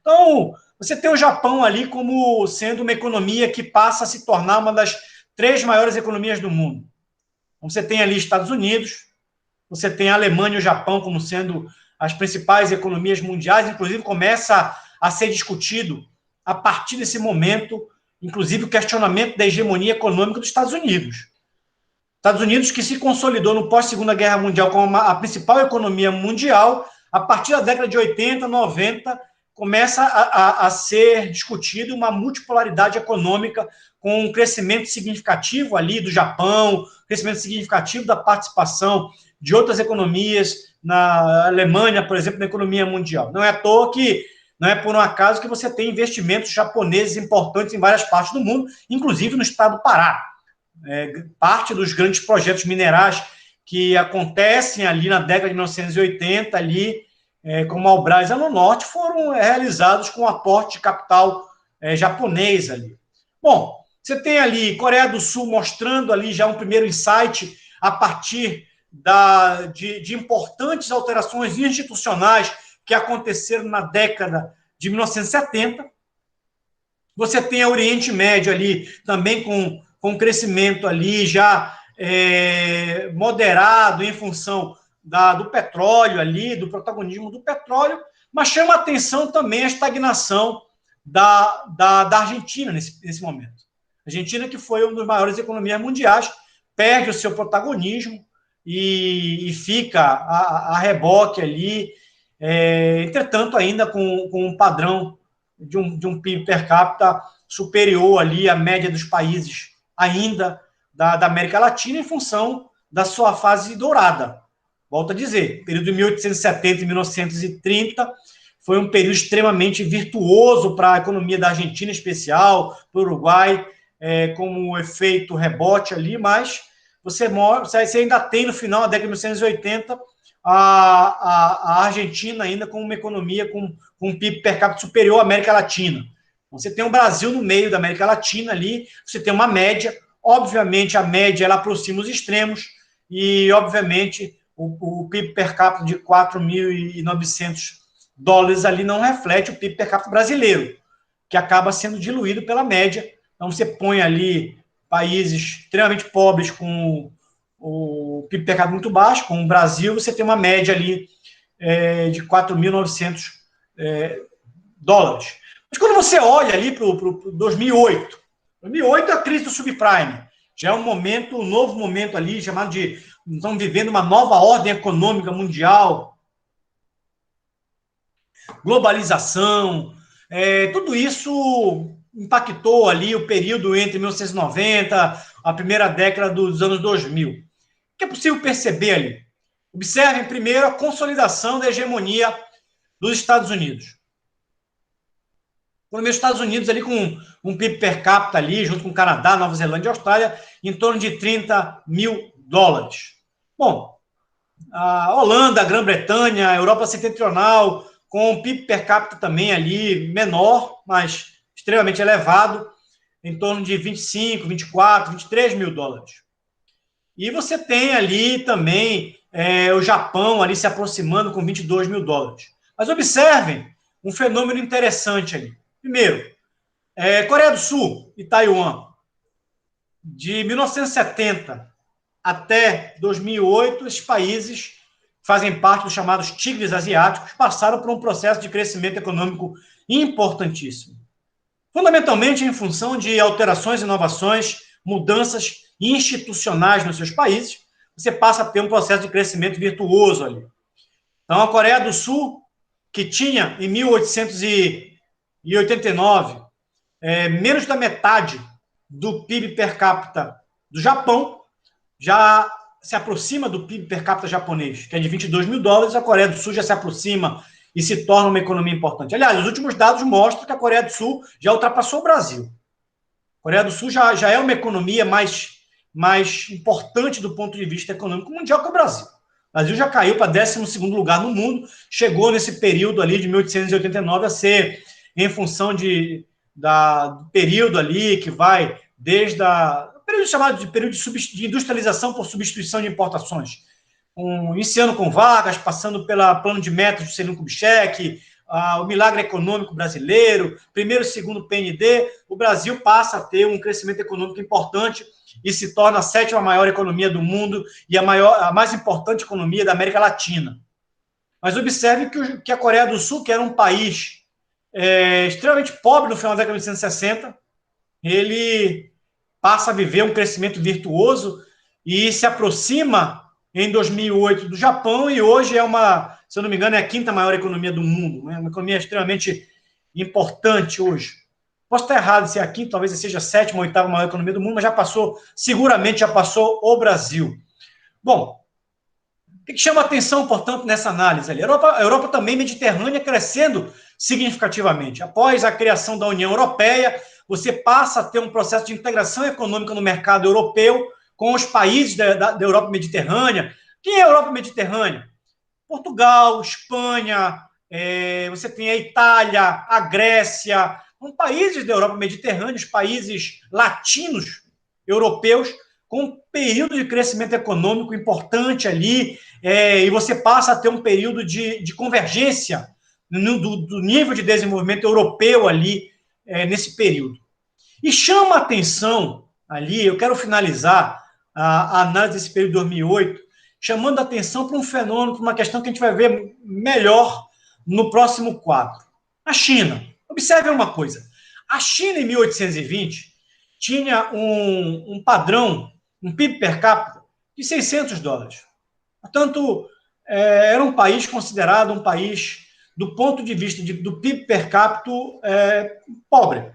Então, você tem o Japão ali como sendo uma economia que passa a se tornar uma das 3 maiores economias do mundo. Então, você tem ali Estados Unidos, você tem a Alemanha e o Japão como sendo as principais economias mundiais, inclusive começa a ser discutido a partir desse momento, inclusive o questionamento da hegemonia econômica dos Estados Unidos. Estados Unidos que se consolidou no pós-Segunda Guerra Mundial como a principal economia mundial, a partir da década de 80, 90, começa a ser discutido uma multipolaridade econômica com um crescimento significativo ali do Japão, crescimento significativo da participação de outras economias, na Alemanha, por exemplo, na economia mundial. Não é à toa que, não é por um acaso que você tem investimentos japoneses importantes em várias partes do mundo, inclusive no estado do Pará. Parte dos grandes projetos minerais que acontecem ali na década de 1980, ali, como a Albras no Norte, foram realizados com aporte de capital japonês ali. Bom, você tem ali Coreia do Sul mostrando ali já um primeiro insight a partir de importantes alterações institucionais que aconteceram na década de 1970. Você tem o Oriente Médio ali também com crescimento ali já moderado em função do petróleo ali, do protagonismo do petróleo, mas chama a atenção também a estagnação da Argentina nesse momento. A Argentina, que foi uma das maiores economias mundiais, perde o seu protagonismo e fica a reboque ali, entretanto, ainda com um padrão de um PIB per capita superior ali à média dos países ainda da América Latina, em função da sua fase dourada. Volto a dizer, período de 1870 e 1930 foi um período extremamente virtuoso para a economia da Argentina, em especial, para o Uruguai, como efeito rebote ali, mas você ainda tem, no final da década de 1980, a Argentina ainda com uma economia com um PIB per capita superior à América Latina. Você tem o Brasil no meio da América Latina ali, você tem uma média, obviamente a média ela aproxima os extremos, e obviamente o PIB per capita de 4.900 dólares ali não reflete o PIB per capita brasileiro, que acaba sendo diluído pela média Então, você põe ali países extremamente pobres com o PIB per capita muito baixo, como o Brasil, você tem uma média ali de 4.900 dólares. Mas quando você olha ali para o 2008, 2008 é a crise do subprime, já é um novo momento ali, chamado de, estamos vivendo uma nova ordem econômica mundial, globalização, tudo isso impactou ali o período entre 1990, a primeira década dos anos 2000. O que é possível perceber ali? Observem primeiro a consolidação da hegemonia dos Estados Unidos. Os Estados Unidos ali com um PIB per capita ali, junto com o Canadá, Nova Zelândia e Austrália, em torno de 30 mil dólares. Bom, a Holanda, a Grã-Bretanha, a Europa Setentrional, com um PIB per capita também ali menor, mas extremamente elevado, em torno de 25, 24, 23 mil dólares. E você tem ali também o Japão ali se aproximando com 22 mil dólares. Mas observem um fenômeno interessante ali. Primeiro, Coreia do Sul e Taiwan, de 1970 até 2008, esses países fazem parte dos chamados tigres asiáticos, passaram por um processo de crescimento econômico importantíssimo. Fundamentalmente em função de alterações, inovações, mudanças institucionais nos seus países, você passa a ter um processo de crescimento virtuoso ali. Então, a Coreia do Sul, que tinha em 1889 menos da metade do PIB per capita do Japão, já se aproxima do PIB per capita japonês, que é de 22 mil dólares, a Coreia do Sul já se aproxima e se torna uma economia importante. Aliás, os últimos dados mostram que a Coreia do Sul já ultrapassou o Brasil. A Coreia do Sul já é uma economia mais importante do ponto de vista econômico mundial que o Brasil. O Brasil já caiu para 12º lugar no mundo, chegou nesse período ali de 1889 a ser, em função do período ali que vai desde o período chamado de período de industrialização por substituição de importações, iniciando com Vargas, passando pelo plano de metas do Juscelino Kubitschek, o milagre econômico brasileiro, primeiro e segundo PND, o Brasil passa a ter um crescimento econômico importante e se torna a 7ª maior economia do mundo e a mais importante economia da América Latina. Mas observe que a Coreia do Sul, que era um país extremamente pobre no final da década de 1960, ele passa a viver um crescimento virtuoso e se aproxima em 2008 do Japão e hoje se eu não me engano, é a 5ª maior economia do mundo, né? Uma economia extremamente importante hoje. Posso estar errado se é a 5ª, talvez seja a 7ª ou 8ª maior economia do mundo, mas seguramente já passou o Brasil. Bom, o que chama atenção, portanto, nessa análise ali? A Europa também mediterrânea crescendo significativamente. Após a criação da União Europeia, você passa a ter um processo de integração econômica no mercado europeu com os países da Europa Mediterrânea. Quem é a Europa Mediterrânea? Portugal, Espanha, você tem a Itália, a Grécia, são países da Europa Mediterrânea, os países latinos europeus, com um período de crescimento econômico importante ali, e você passa a ter um período de convergência do nível de desenvolvimento europeu ali, nesse período. E chama a atenção ali, eu quero finalizar a análise desse período de 2008, chamando a atenção para um fenômeno, para uma questão que a gente vai ver melhor no próximo quadro. A China. Observe uma coisa. A China, em 1820, tinha um padrão, um PIB per capita de 600 dólares. Portanto, era um país considerado um país, do ponto de vista do PIB per capita, pobre.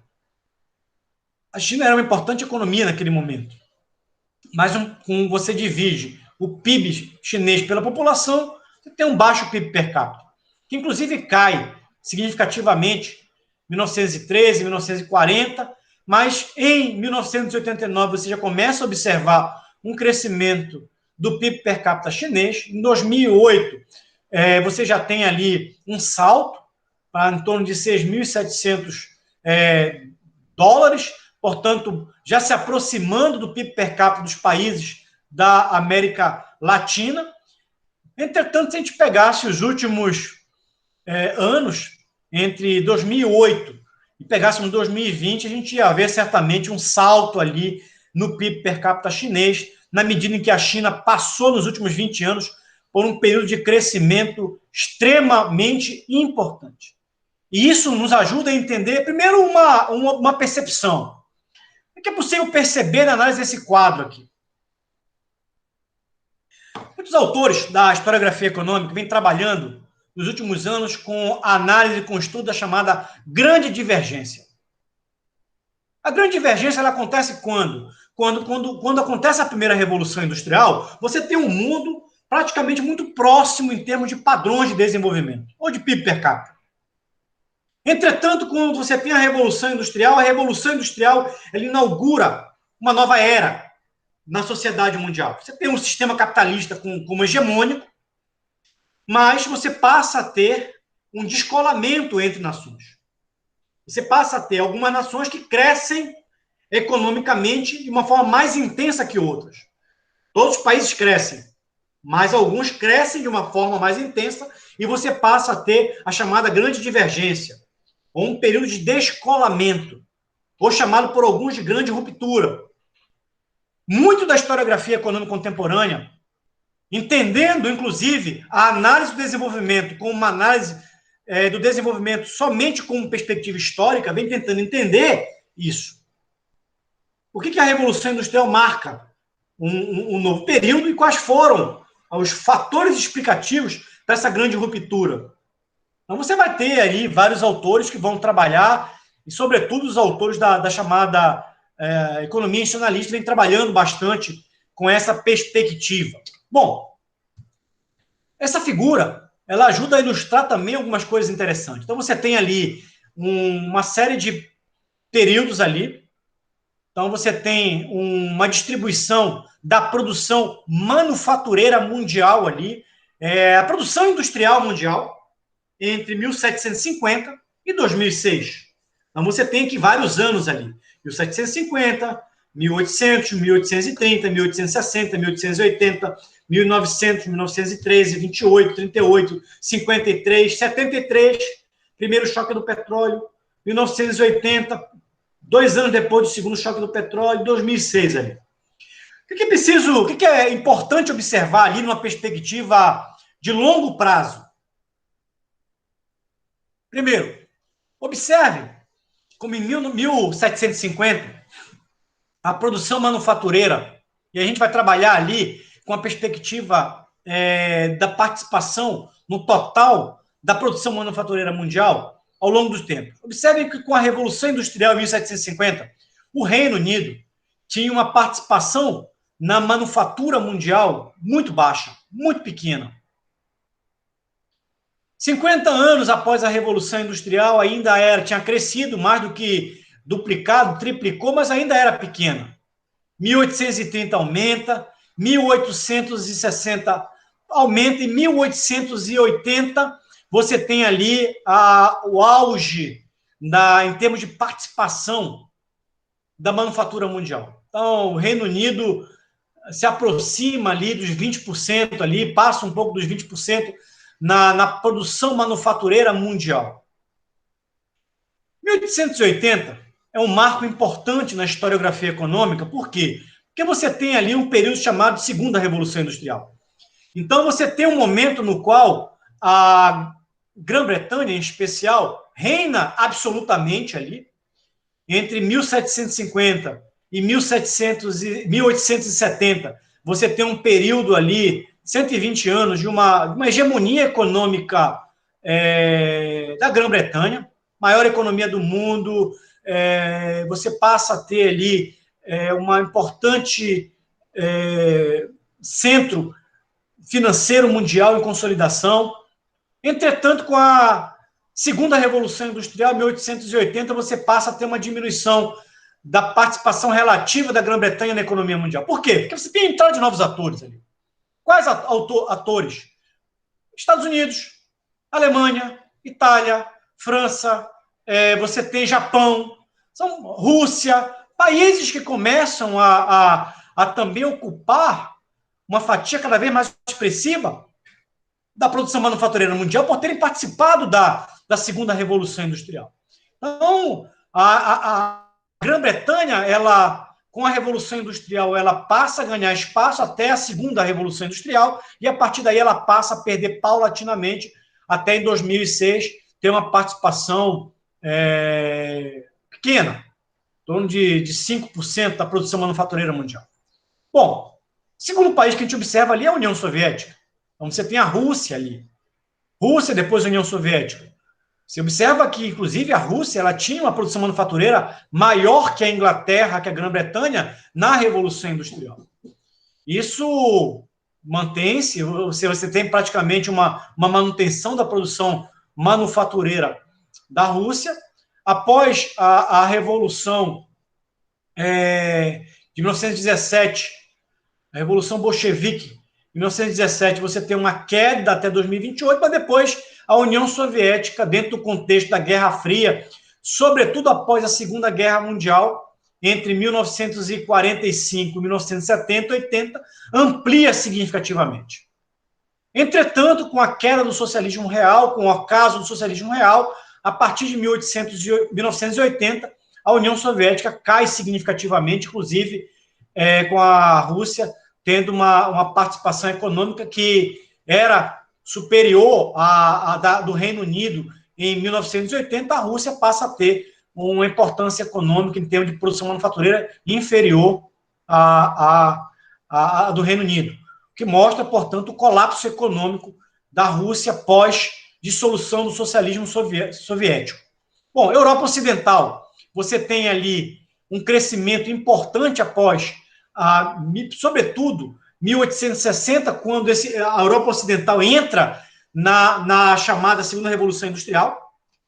A China era uma importante economia naquele momento. Mas como você divide o PIB chinês pela população, você tem um baixo PIB per capita, que inclusive cai significativamente em 1913, 1940, mas em 1989 você já começa a observar um crescimento do PIB per capita chinês. Em 2008, você já tem ali um salto para em torno de 6.700 dólares, portanto, já se aproximando do PIB per capita dos países da América Latina. Entretanto, se a gente pegasse os últimos anos, entre 2008 e pegássemos 2020, a gente ia ver certamente um salto ali no PIB per capita chinês, na medida em que a China passou nos últimos 20 anos por um período de crescimento extremamente importante. E isso nos ajuda a entender, primeiro, uma percepção. O que é possível perceber na análise desse quadro aqui? Muitos autores da historiografia econômica vêm trabalhando nos últimos anos com a análise, com o estudo da chamada grande divergência. A grande divergência ela acontece quando? Quando acontece a primeira revolução industrial, você tem um mundo praticamente muito próximo em termos de padrões de desenvolvimento, ou de PIB per capita. Entretanto, quando você tem a Revolução Industrial ela inaugura uma nova era na sociedade mundial. Você tem um sistema capitalista como hegemônico, mas você passa a ter um descolamento entre nações. Você passa a ter algumas nações que crescem economicamente de uma forma mais intensa que outras. Todos os países crescem, mas alguns crescem de uma forma mais intensa e você passa a ter a chamada grande divergência, ou um período de descolamento, ou chamado por alguns de grande ruptura. Muito da historiografia econômica contemporânea, entendendo, inclusive, a análise do desenvolvimento como uma análise do desenvolvimento somente como perspectiva histórica, vem tentando entender isso. Por que a Revolução Industrial marca um novo período e quais foram os fatores explicativos dessa grande ruptura? Então, você vai ter aí vários autores que vão trabalhar, e, sobretudo, os autores da chamada economia institucionalista vêm trabalhando bastante com essa perspectiva. Bom, essa figura, ela ajuda a ilustrar também algumas coisas interessantes. Então, você tem ali uma série de períodos ali. Então, você tem uma distribuição da produção manufatureira mundial ali, a produção industrial mundial, entre 1750 e 2006. Então, você tem aqui vários anos ali. 1750, 1800, 1830, 1860, 1880, 1900, 1913, 28, 38, 53, 73, primeiro choque do petróleo, 1980, 2 anos depois do segundo choque do petróleo, 2006 ali. O que é importante observar ali numa perspectiva de longo prazo? Primeiro, observe como em 1750 a produção manufatureira, e a gente vai trabalhar ali com a perspectiva da participação no total da produção manufatureira mundial ao longo do tempo. Observem que com a Revolução Industrial em 1750, o Reino Unido tinha uma participação na manufatura mundial muito baixa, muito pequena. 50 anos após a Revolução Industrial, tinha crescido mais do que duplicado, triplicou, mas ainda era pequena. 1830 aumenta, 1860 aumenta, e 1880 você tem ali o auge em termos de participação da manufatura mundial. Então, o Reino Unido se aproxima ali dos 20%, ali, passa um pouco dos 20% na produção manufatureira mundial. 1880 é um marco importante na historiografia econômica, por quê? Porque você tem ali um período chamado de Segunda Revolução Industrial. Então, você tem um momento no qual a Grã-Bretanha, em especial, reina absolutamente ali, entre 1750 e 1870, você tem um período ali, 120 anos, de uma hegemonia econômica da Grã-Bretanha, maior economia do mundo, você passa a ter ali uma importante centro financeiro mundial em consolidação. Entretanto, com a Segunda Revolução Industrial, 1880, você passa a ter uma diminuição da participação relativa da Grã-Bretanha na economia mundial. Por quê? Porque você tem a entrada de novos atores ali. Quais atores? Estados Unidos, Alemanha, Itália, França, você tem Japão, Rússia, países que começam a também ocupar uma fatia cada vez mais expressiva da produção manufatureira mundial por terem participado da Segunda Revolução Industrial. Então, a Grã-Bretanha, ela, com a Revolução Industrial, ela passa a ganhar espaço até a segunda Revolução Industrial, e a partir daí ela passa a perder paulatinamente, até em 2006 ter uma participação pequena, em torno de 5% da produção manufatureira mundial. Bom, segundo país que a gente observa ali é a União Soviética. Então você tem a Rússia ali. Rússia, depois a União Soviética. Você observa que, inclusive, a Rússia ela tinha uma produção manufatureira maior que a Inglaterra, que a Grã-Bretanha, na Revolução Industrial. Isso mantém-se, você tem praticamente uma manutenção da produção manufatureira da Rússia. Após a Revolução de 1917, a Revolução Bolchevique, em 1917, você tem uma queda até 2028, mas depois a União Soviética, dentro do contexto da Guerra Fria, sobretudo após a Segunda Guerra Mundial, entre 1945 e 1970, 80, amplia significativamente. Entretanto, com a queda do socialismo real, com o ocaso do socialismo real, a partir de 1980, a União Soviética cai significativamente, inclusive com a Rússia tendo uma participação econômica que era superior à do Reino Unido em 1980, a Rússia passa a ter uma importância econômica em termos de produção manufatureira inferior à do Reino Unido, o que mostra, portanto, o colapso econômico da Rússia pós-dissolução do socialismo soviético. Bom, Europa Ocidental, você tem ali um crescimento importante após, sobretudo, 1860, quando a Europa Ocidental entra na chamada Segunda Revolução Industrial,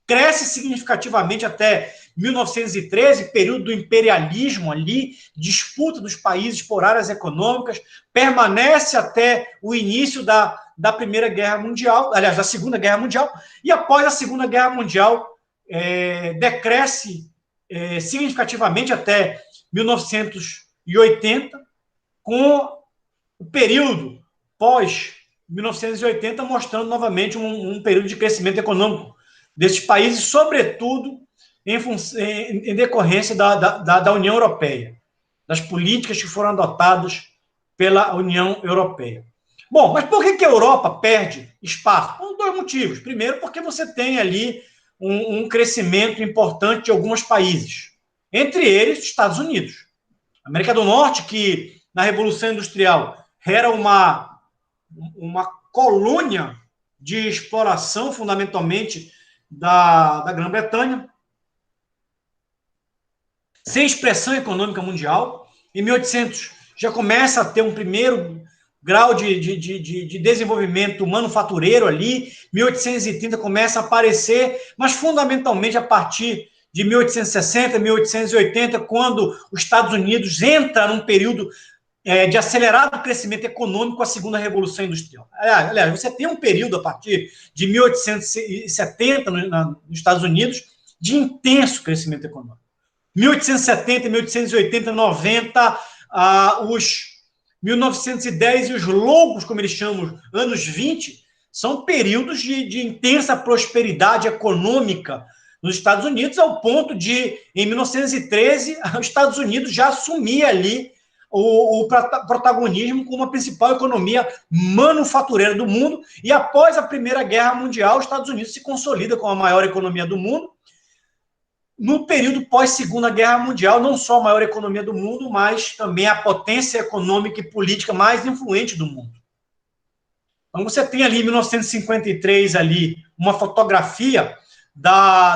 cresce significativamente até 1913, período do imperialismo ali, disputa dos países por áreas econômicas, permanece até o início da Primeira Guerra Mundial, aliás, da Segunda Guerra Mundial, e após a Segunda Guerra Mundial, decresce significativamente até 1980, com o período pós-1980 mostrando novamente um período de crescimento econômico desses países, sobretudo em decorrência da União Europeia, das políticas que foram adotadas pela União Europeia. Bom, mas por que a Europa perde espaço? Por dois motivos. Primeiro, porque você tem ali um crescimento importante de alguns países, entre eles os Estados Unidos. A América do Norte, que na Revolução Industrial era uma colônia de exploração, fundamentalmente da Grã-Bretanha, sem expressão econômica mundial. Em 1800 já começa a ter um primeiro grau de desenvolvimento manufatureiro ali, 1830 começa a aparecer, mas fundamentalmente a partir de 1860, 1880, quando os Estados Unidos entra num período de acelerado crescimento econômico, a segunda Revolução Industrial. Aliás, você tem um período a partir de 1870 nos Estados Unidos de intenso crescimento econômico. 1870, 1880, 90, os 1910 e os longos, como eles chamam, anos 20, são períodos de intensa prosperidade econômica nos Estados Unidos, ao ponto de, em 1913, os Estados Unidos já assumia ali o protagonismo como a principal economia manufatureira do mundo, e após a Primeira Guerra Mundial, os Estados Unidos se consolida como a maior economia do mundo. No período pós-Segunda Guerra Mundial, não só a maior economia do mundo, mas também a potência econômica e política mais influente do mundo. Então, você tem ali, em 1953, ali, uma fotografia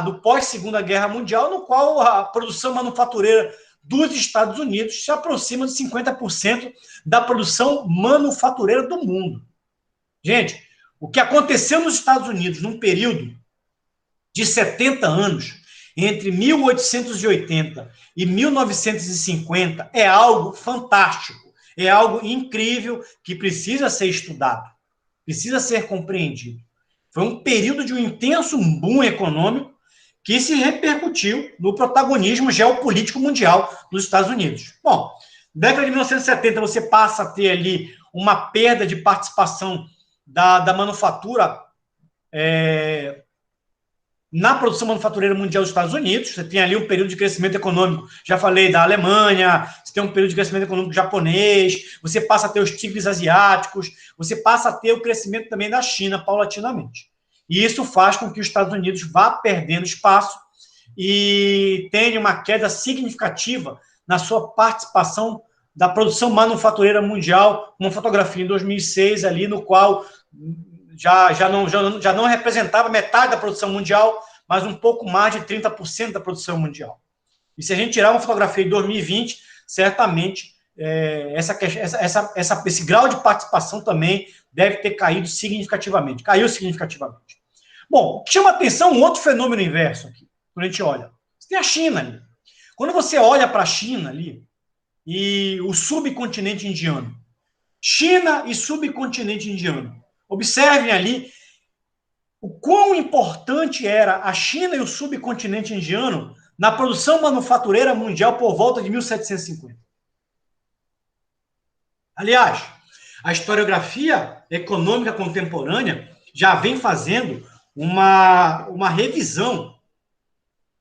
do pós-Segunda Guerra Mundial, no qual a produção manufatureira dos Estados Unidos se aproxima de 50% da produção manufatureira do mundo. Gente, o que aconteceu nos Estados Unidos num período de 70 anos, entre 1880 e 1950, é algo fantástico, é algo incrível que precisa ser estudado, precisa ser compreendido. Foi um período de um intenso boom econômico que se repercutiu no protagonismo geopolítico mundial dos Estados Unidos. Bom, na década de 1970 você passa a ter ali uma perda de participação da manufatura na produção manufatureira mundial dos Estados Unidos. Você tem ali um período de crescimento econômico, já falei, da Alemanha, você tem um período de crescimento econômico japonês, você passa a ter os tigres asiáticos, você passa a ter o crescimento também da China, paulatinamente. E isso faz com que os Estados Unidos vá perdendo espaço e tenha uma queda significativa na sua participação da produção manufatureira mundial, uma fotografia em 2006 ali, no qual já não representava metade da produção mundial, mas um pouco mais de 30% da produção mundial. E se a gente tirar uma fotografia de 2020, certamente esse grau de participação também deve ter caído significativamente. Caiu significativamente. Bom, o que chama atenção um outro fenômeno inverso aqui, quando a gente olha. Você tem a China ali. Quando você olha para a China ali, e o subcontinente indiano, China e subcontinente indiano, observem ali o quão importante era a China e o subcontinente indiano na produção manufatureira mundial por volta de 1750. Aliás, a historiografia econômica contemporânea já vem fazendo uma revisão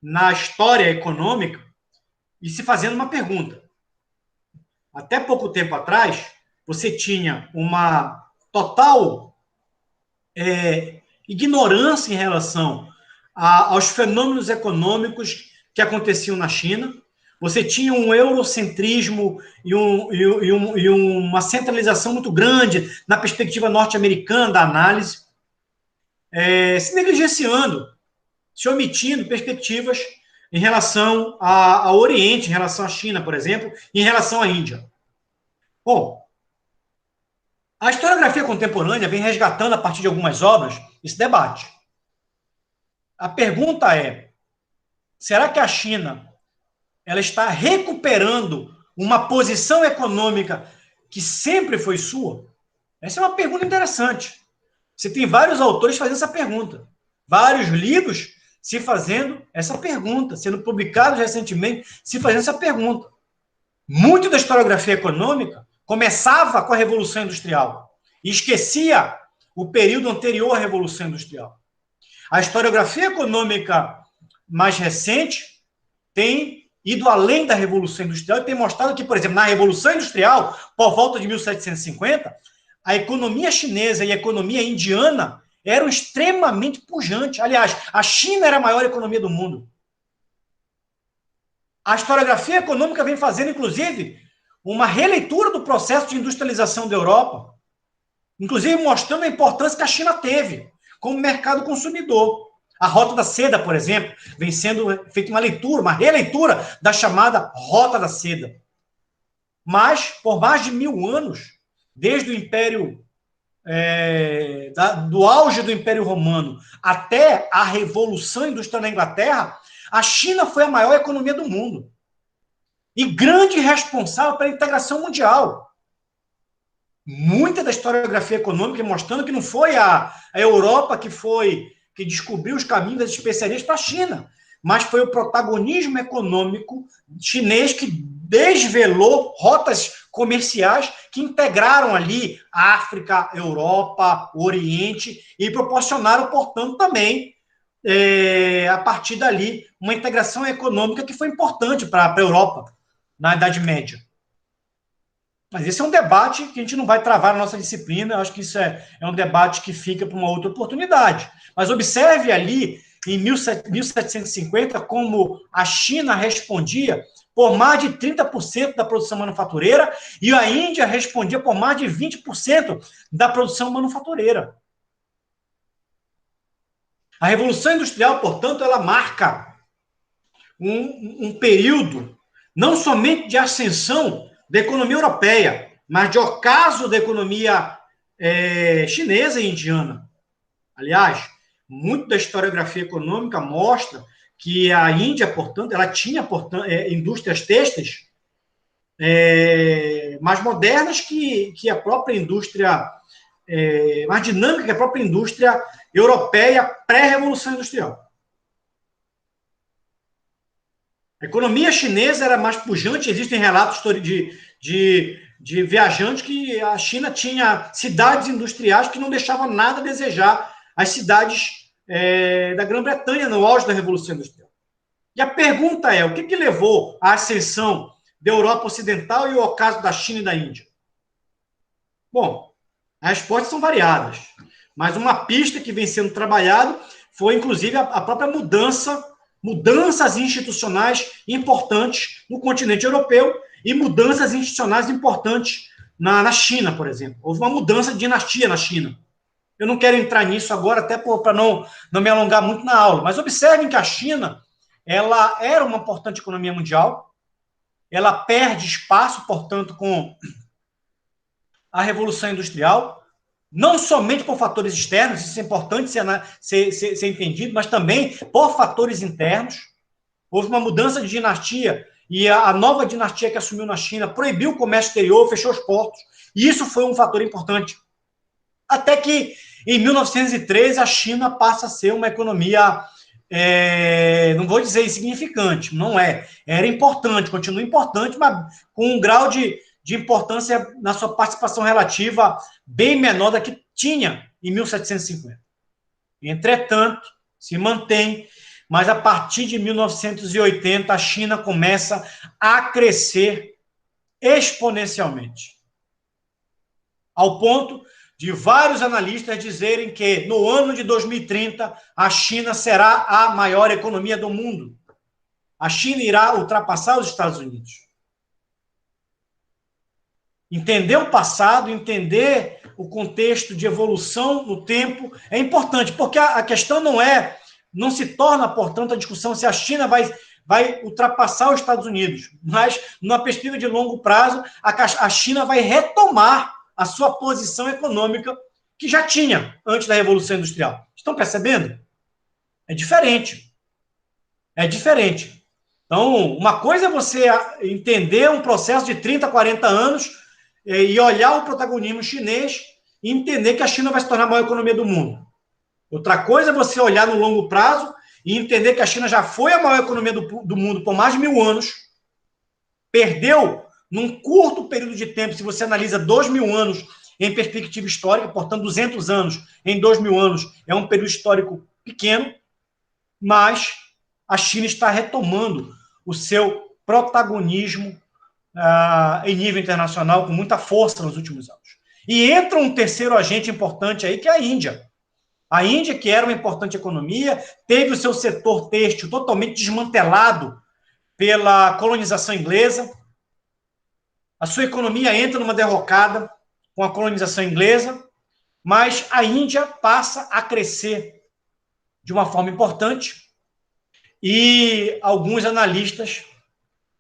na história econômica e se fazendo uma pergunta. Até pouco tempo atrás, você tinha uma total ignorância em relação aos fenômenos econômicos que aconteciam na China. Você tinha um eurocentrismo e uma centralização muito grande na perspectiva norte-americana da análise, se negligenciando, se omitindo perspectivas em relação ao Oriente, em relação à China, por exemplo, e em relação à Índia. Bom, a historiografia contemporânea vem resgatando, a partir de algumas obras, esse debate. A pergunta é, será que a China ela está recuperando uma posição econômica que sempre foi sua? Essa é uma pergunta interessante. Você tem vários autores fazendo essa pergunta, vários livros se fazendo essa pergunta, sendo publicados recentemente, se fazendo essa pergunta. Muito da historiografia econômica começava com a Revolução Industrial e esquecia o período anterior à Revolução Industrial. A historiografia econômica mais recente tem ido além da Revolução Industrial e tem mostrado que, por exemplo, na Revolução Industrial, por volta de 1750, a economia chinesa e a economia indiana eram extremamente pujantes. Aliás, a China era a maior economia do mundo. A historiografia econômica vem fazendo, inclusive, uma releitura do processo de industrialização da Europa, inclusive mostrando a importância que a China teve como mercado consumidor. A Rota da Seda, por exemplo, vem sendo feita uma leitura, uma releitura da chamada Rota da Seda. Mas, por mais de 1000 anos, desde o Império, do auge do Império Romano até a Revolução Industrial na Inglaterra, a China foi a maior economia do mundo e grande responsável pela integração mundial. Muita da historiografia econômica mostrando que não foi a Europa que descobriu os caminhos das especiarias para a China, mas foi o protagonismo econômico chinês que desvelou rotas comerciais que integraram ali a África, a Europa, o Oriente e proporcionaram, portanto, também, a partir dali, uma integração econômica que foi importante para a Europa na Idade Média. Mas esse é um debate que a gente não vai travar na nossa disciplina, eu acho que isso é um debate que fica para uma outra oportunidade. Mas observe ali, em 1750, como a China respondia por mais de 30% da produção manufatureira e a Índia respondia por mais de 20% da produção manufatureira. A Revolução Industrial, portanto, ela marca um período não somente de ascensão da economia europeia, mas de ocaso da economia chinesa e indiana. Aliás, muito da historiografia econômica mostra que a Índia, portanto, ela tinha indústrias têxteis mais modernas que a própria indústria, mais dinâmica que a própria indústria europeia pré-revolução industrial. A economia chinesa era mais pujante, existem relatos de viajantes que a China tinha cidades industriais que não deixavam nada a desejar as cidades da Grã-Bretanha no auge da Revolução Industrial. E a pergunta é, o que levou à ascensão da Europa Ocidental e ao ocaso da China e da Índia? Bom, as respostas são variadas, mas uma pista que vem sendo trabalhada foi, inclusive, a própria mudanças institucionais importantes no continente europeu e mudanças institucionais importantes na China, por exemplo. Houve uma mudança de dinastia na China. Eu não quero entrar nisso agora, até para não me alongar muito na aula, mas observem que a China ela era uma importante economia mundial, ela perde espaço, portanto, com a Revolução Industrial, não somente por fatores externos, isso é importante ser entendido, mas também por fatores internos. Houve uma mudança de dinastia e a nova dinastia que assumiu na China proibiu o comércio exterior, fechou os portos, e isso foi um fator importante. Até que, em 1913, a China passa a ser uma economia, não vou dizer insignificante, não é. Era importante, continua importante, mas com um grau de importância na sua participação relativa bem menor da que tinha em 1750. Entretanto, se mantém, mas a partir de 1980 a China começa a crescer exponencialmente, ao ponto de vários analistas dizerem que no ano de 2030 a China será a maior economia do mundo. A China irá ultrapassar os Estados Unidos. Entender o passado, entender o contexto de evolução no tempo é importante, porque a questão não se torna, portanto, a discussão se a China vai ultrapassar os Estados Unidos, mas, numa perspectiva de longo prazo, a China vai retomar a sua posição econômica que já tinha antes da Revolução Industrial. Estão percebendo? É diferente. É diferente. Então, uma coisa é você entender um processo de 30, 40 anos e olhar o protagonismo chinês e entender que a China vai se tornar a maior economia do mundo. Outra coisa é você olhar no longo prazo e entender que a China já foi a maior economia do mundo por mais de 1000 anos, perdeu num curto período de tempo, se você analisa 2000 anos em perspectiva histórica, portanto, 200 anos em 2000 anos é um período histórico pequeno, mas a China está retomando o seu protagonismo em nível internacional com muita força nos últimos anos. E entra um terceiro agente importante aí, que é a Índia. A Índia, que era uma importante economia, teve o seu setor têxtil totalmente desmantelado pela colonização inglesa. A sua economia entra numa derrocada com a colonização inglesa, mas a Índia passa a crescer de uma forma importante e alguns analistas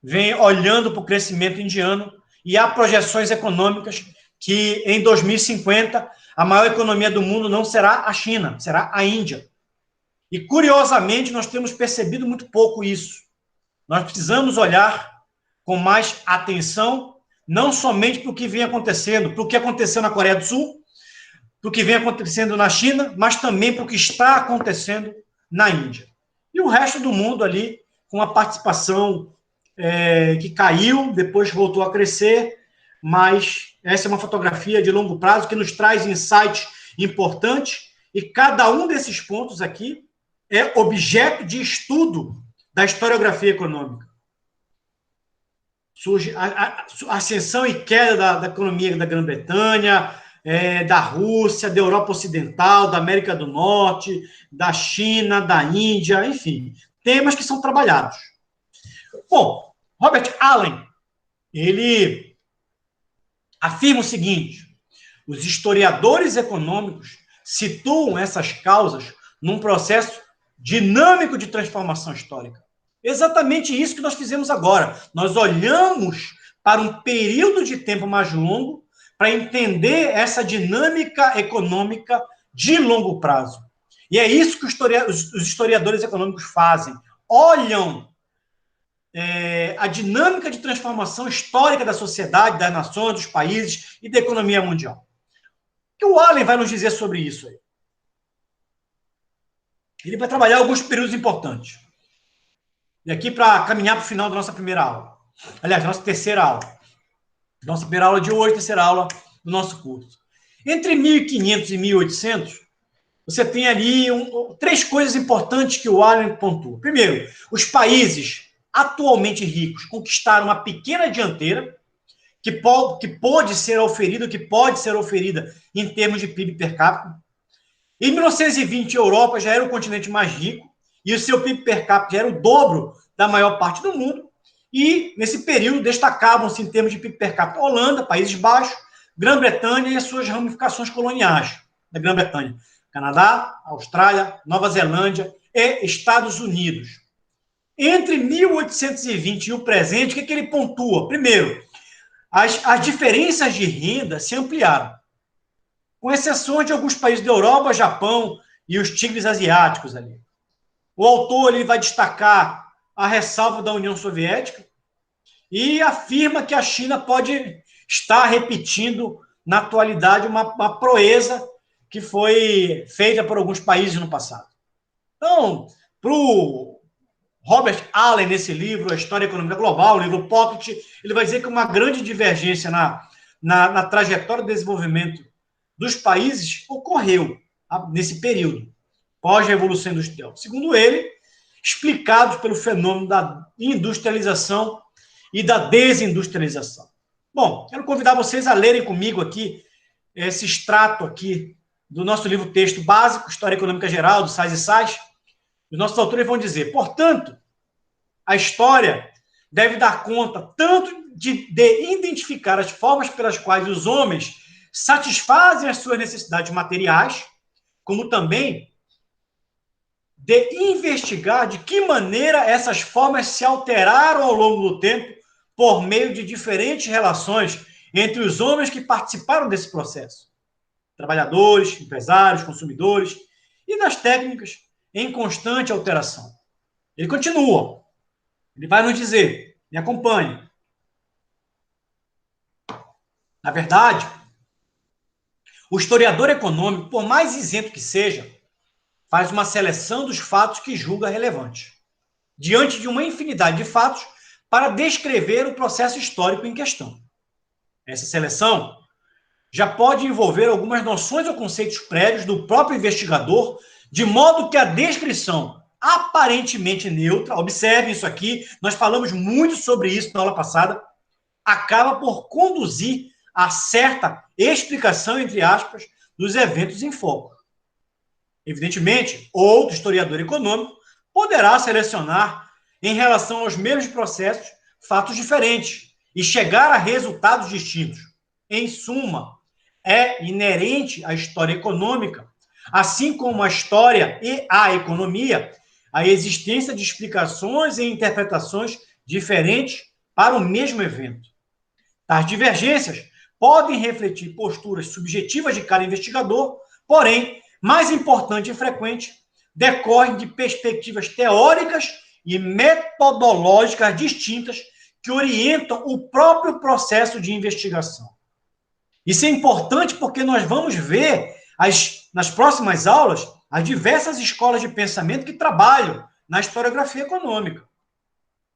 vêm olhando para o crescimento indiano e há projeções econômicas que em 2050 a maior economia do mundo não será a China, será a Índia. E, curiosamente, nós temos percebido muito pouco isso. Nós precisamos olhar com mais atenção, não somente para o que vem acontecendo, para o que aconteceu na Coreia do Sul, para o que vem acontecendo na China, mas também para o que está acontecendo na Índia. E o resto do mundo ali, com a participação que caiu, depois voltou a crescer, mas essa é uma fotografia de longo prazo que nos traz insights importantes e cada um desses pontos aqui é objeto de estudo da historiografia econômica. Surge a ascensão e queda da economia da Grã-Bretanha, da Rússia, da Europa Ocidental, da América do Norte, da China, da Índia, enfim, temas que são trabalhados. Bom, Robert Allen, ele afirma o seguinte: os historiadores econômicos situam essas causas num processo dinâmico de transformação histórica. Exatamente isso que nós fizemos agora. Nós olhamos para um período de tempo mais longo para entender essa dinâmica econômica de longo prazo. E é isso que os historiadores econômicos fazem. Olham a dinâmica de transformação histórica da sociedade, das nações, dos países e da economia mundial. O que o Allen vai nos dizer sobre isso aí? Ele vai trabalhar alguns períodos importantes. E aqui para caminhar para o final da nossa primeira aula. Aliás, nossa terceira aula. Nossa primeira aula de hoje, terceira aula do nosso curso. Entre 1500 e 1800, você tem ali três coisas importantes que o Allen pontua. Primeiro, os países atualmente ricos conquistaram uma pequena dianteira que pode ser oferida em termos de PIB per capita. Em 1920, a Europa já era o continente mais rico e o seu PIB per capita já era o dobro da maior parte do mundo. E, nesse período, destacavam-se em termos de PIB per capita Holanda, Países Baixos, Grã-Bretanha e as suas ramificações coloniais da Grã-Bretanha. Canadá, Austrália, Nova Zelândia e Estados Unidos. Entre 1820 e o presente, o que ele pontua? Primeiro, as diferenças de renda se ampliaram, com exceção de alguns países da Europa, Japão e os tigres asiáticos ali. O autor ele vai destacar a ressalva da União Soviética e afirma que a China pode estar repetindo, na atualidade, uma proeza que foi feita por alguns países no passado. Então, para o Robert Allen, nesse livro, A História Econômica Global, o livro Pocket, ele vai dizer que uma grande divergência na trajetória de desenvolvimento dos países ocorreu nesse período, pós-revolução industrial. Segundo ele, explicados pelo fenômeno da industrialização e da desindustrialização. Bom, quero convidar vocês a lerem comigo aqui esse extrato aqui do nosso livro texto básico, História Econômica Geral, do Sais e Sais. Os nossos autores vão dizer, portanto, a história deve dar conta tanto de identificar as formas pelas quais os homens satisfazem as suas necessidades materiais, como também de investigar de que maneira essas formas se alteraram ao longo do tempo por meio de diferentes relações entre os homens que participaram desse processo. Trabalhadores, empresários, consumidores e das técnicas em constante alteração. Ele continua. Ele vai nos dizer, me acompanhe. Na verdade, o historiador econômico, por mais isento que seja, faz uma seleção dos fatos que julga relevantes, diante de uma infinidade de fatos, para descrever o processo histórico em questão. Essa seleção já pode envolver algumas noções ou conceitos prévios do próprio investigador, de modo que a descrição aparentemente neutra, observe isso aqui, nós falamos muito sobre isso na aula passada, acaba por conduzir a certa explicação, entre aspas, dos eventos em foco. Evidentemente, outro historiador econômico poderá selecionar, em relação aos mesmos processos, fatos diferentes e chegar a resultados distintos. Em suma, é inerente à história econômica, assim como a história e a economia, a existência de explicações e interpretações diferentes para o mesmo evento. Tais divergências podem refletir posturas subjetivas de cada investigador, porém, mais importante e frequente, decorrem de perspectivas teóricas e metodológicas distintas que orientam o próprio processo de investigação. Isso é importante porque nós vamos ver, nas próximas aulas, as diversas escolas de pensamento que trabalham na historiografia econômica.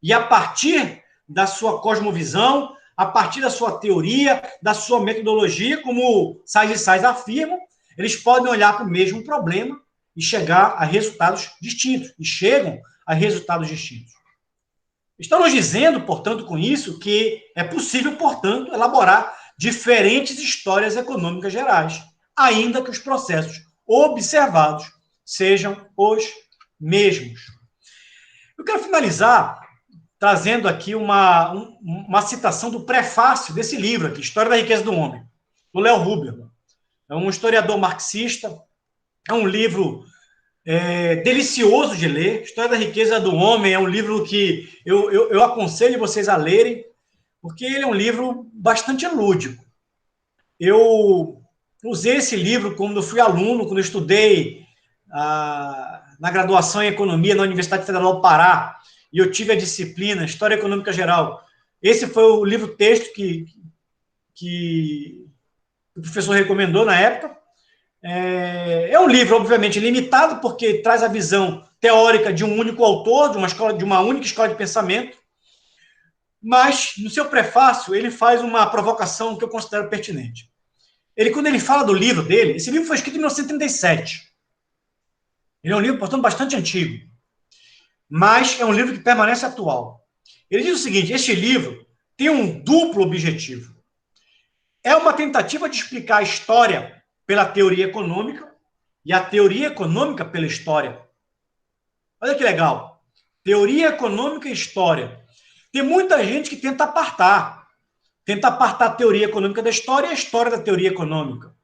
E a partir da sua cosmovisão, a partir da sua teoria, da sua metodologia, como Sais e Sais afirmam, eles podem olhar para o mesmo problema e chegar a resultados distintos. E chegam a resultados distintos. Estamos dizendo, portanto, com isso, que é possível, portanto, elaborar diferentes histórias econômicas gerais, ainda que os processos observados sejam os mesmos. Eu quero finalizar trazendo aqui uma citação do prefácio desse livro aqui, História da Riqueza do Homem, do Léo Huberman. É um historiador marxista, é um livro delicioso de ler. História da Riqueza do Homem é um livro que eu aconselho vocês a lerem, porque ele é um livro bastante lúdico. Eu usei esse livro quando eu fui aluno, quando eu estudei na graduação em Economia na Universidade Federal do Pará, e eu tive a disciplina História Econômica Geral. Esse foi o livro-texto que o professor recomendou na época. É um livro, obviamente, limitado, porque traz a visão teórica de um único autor, de uma única escola de pensamento, mas, no seu prefácio, ele faz uma provocação que eu considero pertinente. Quando ele fala do livro dele, esse livro foi escrito em 1937. Ele é um livro, portanto, bastante antigo, mas é um livro que permanece atual. Ele diz o seguinte: este livro tem um duplo objetivo. É uma tentativa de explicar a história pela teoria econômica e a teoria econômica pela história. Olha que legal. Teoria econômica e história. Tem muita gente que tenta apartar a teoria econômica da história e a história da teoria econômica.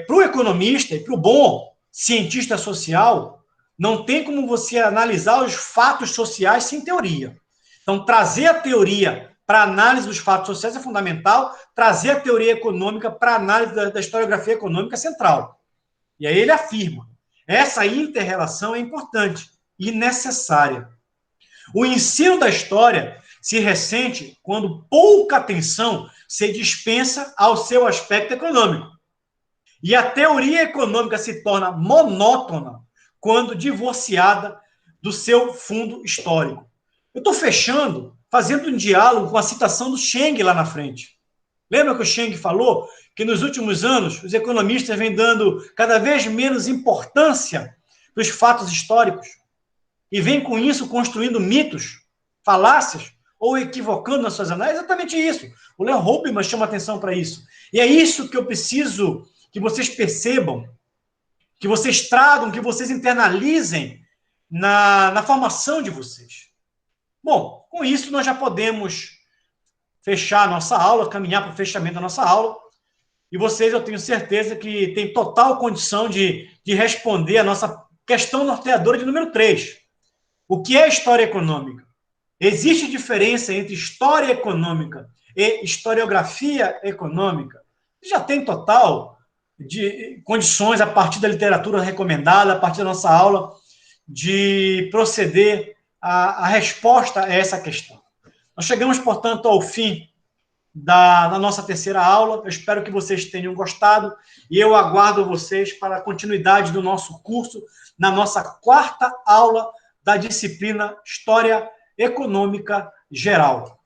Para o economista e para o bom cientista social, não tem como você analisar os fatos sociais sem teoria. Então, trazer a teoria para a análise dos fatos sociais é fundamental, trazer a teoria econômica para a análise da historiografia econômica é central. E aí ele afirma, essa inter-relação é importante e necessária. O ensino da história se ressente quando pouca atenção se dispensa ao seu aspecto econômico. E a teoria econômica se torna monótona quando divorciada do seu fundo histórico. Eu estou fechando, fazendo um diálogo com a citação do Cheng lá na frente. Lembra que o Cheng falou que nos últimos anos os economistas vêm dando cada vez menos importância para os fatos históricos e vêm com isso construindo mitos, falácias ou equivocando nas suas análises? É exatamente isso. O Leon Hoopman chama atenção para isso. E é isso que eu preciso que vocês percebam, que vocês tragam, que vocês internalizem na formação de vocês. Bom, com isso nós já podemos fechar a nossa aula, caminhar para o fechamento da nossa aula, e vocês, eu tenho certeza que têm total condição de responder a nossa questão norteadora de número 3. O que é história econômica? Existe diferença entre história econômica e historiografia econômica? Já tem total de condições, a partir da literatura recomendada, a partir da nossa aula, de proceder à resposta a essa questão. Nós chegamos, portanto, ao fim da nossa terceira aula. Eu espero que vocês tenham gostado e eu aguardo vocês para a continuidade do nosso curso na nossa quarta aula da disciplina História Econômica Geral.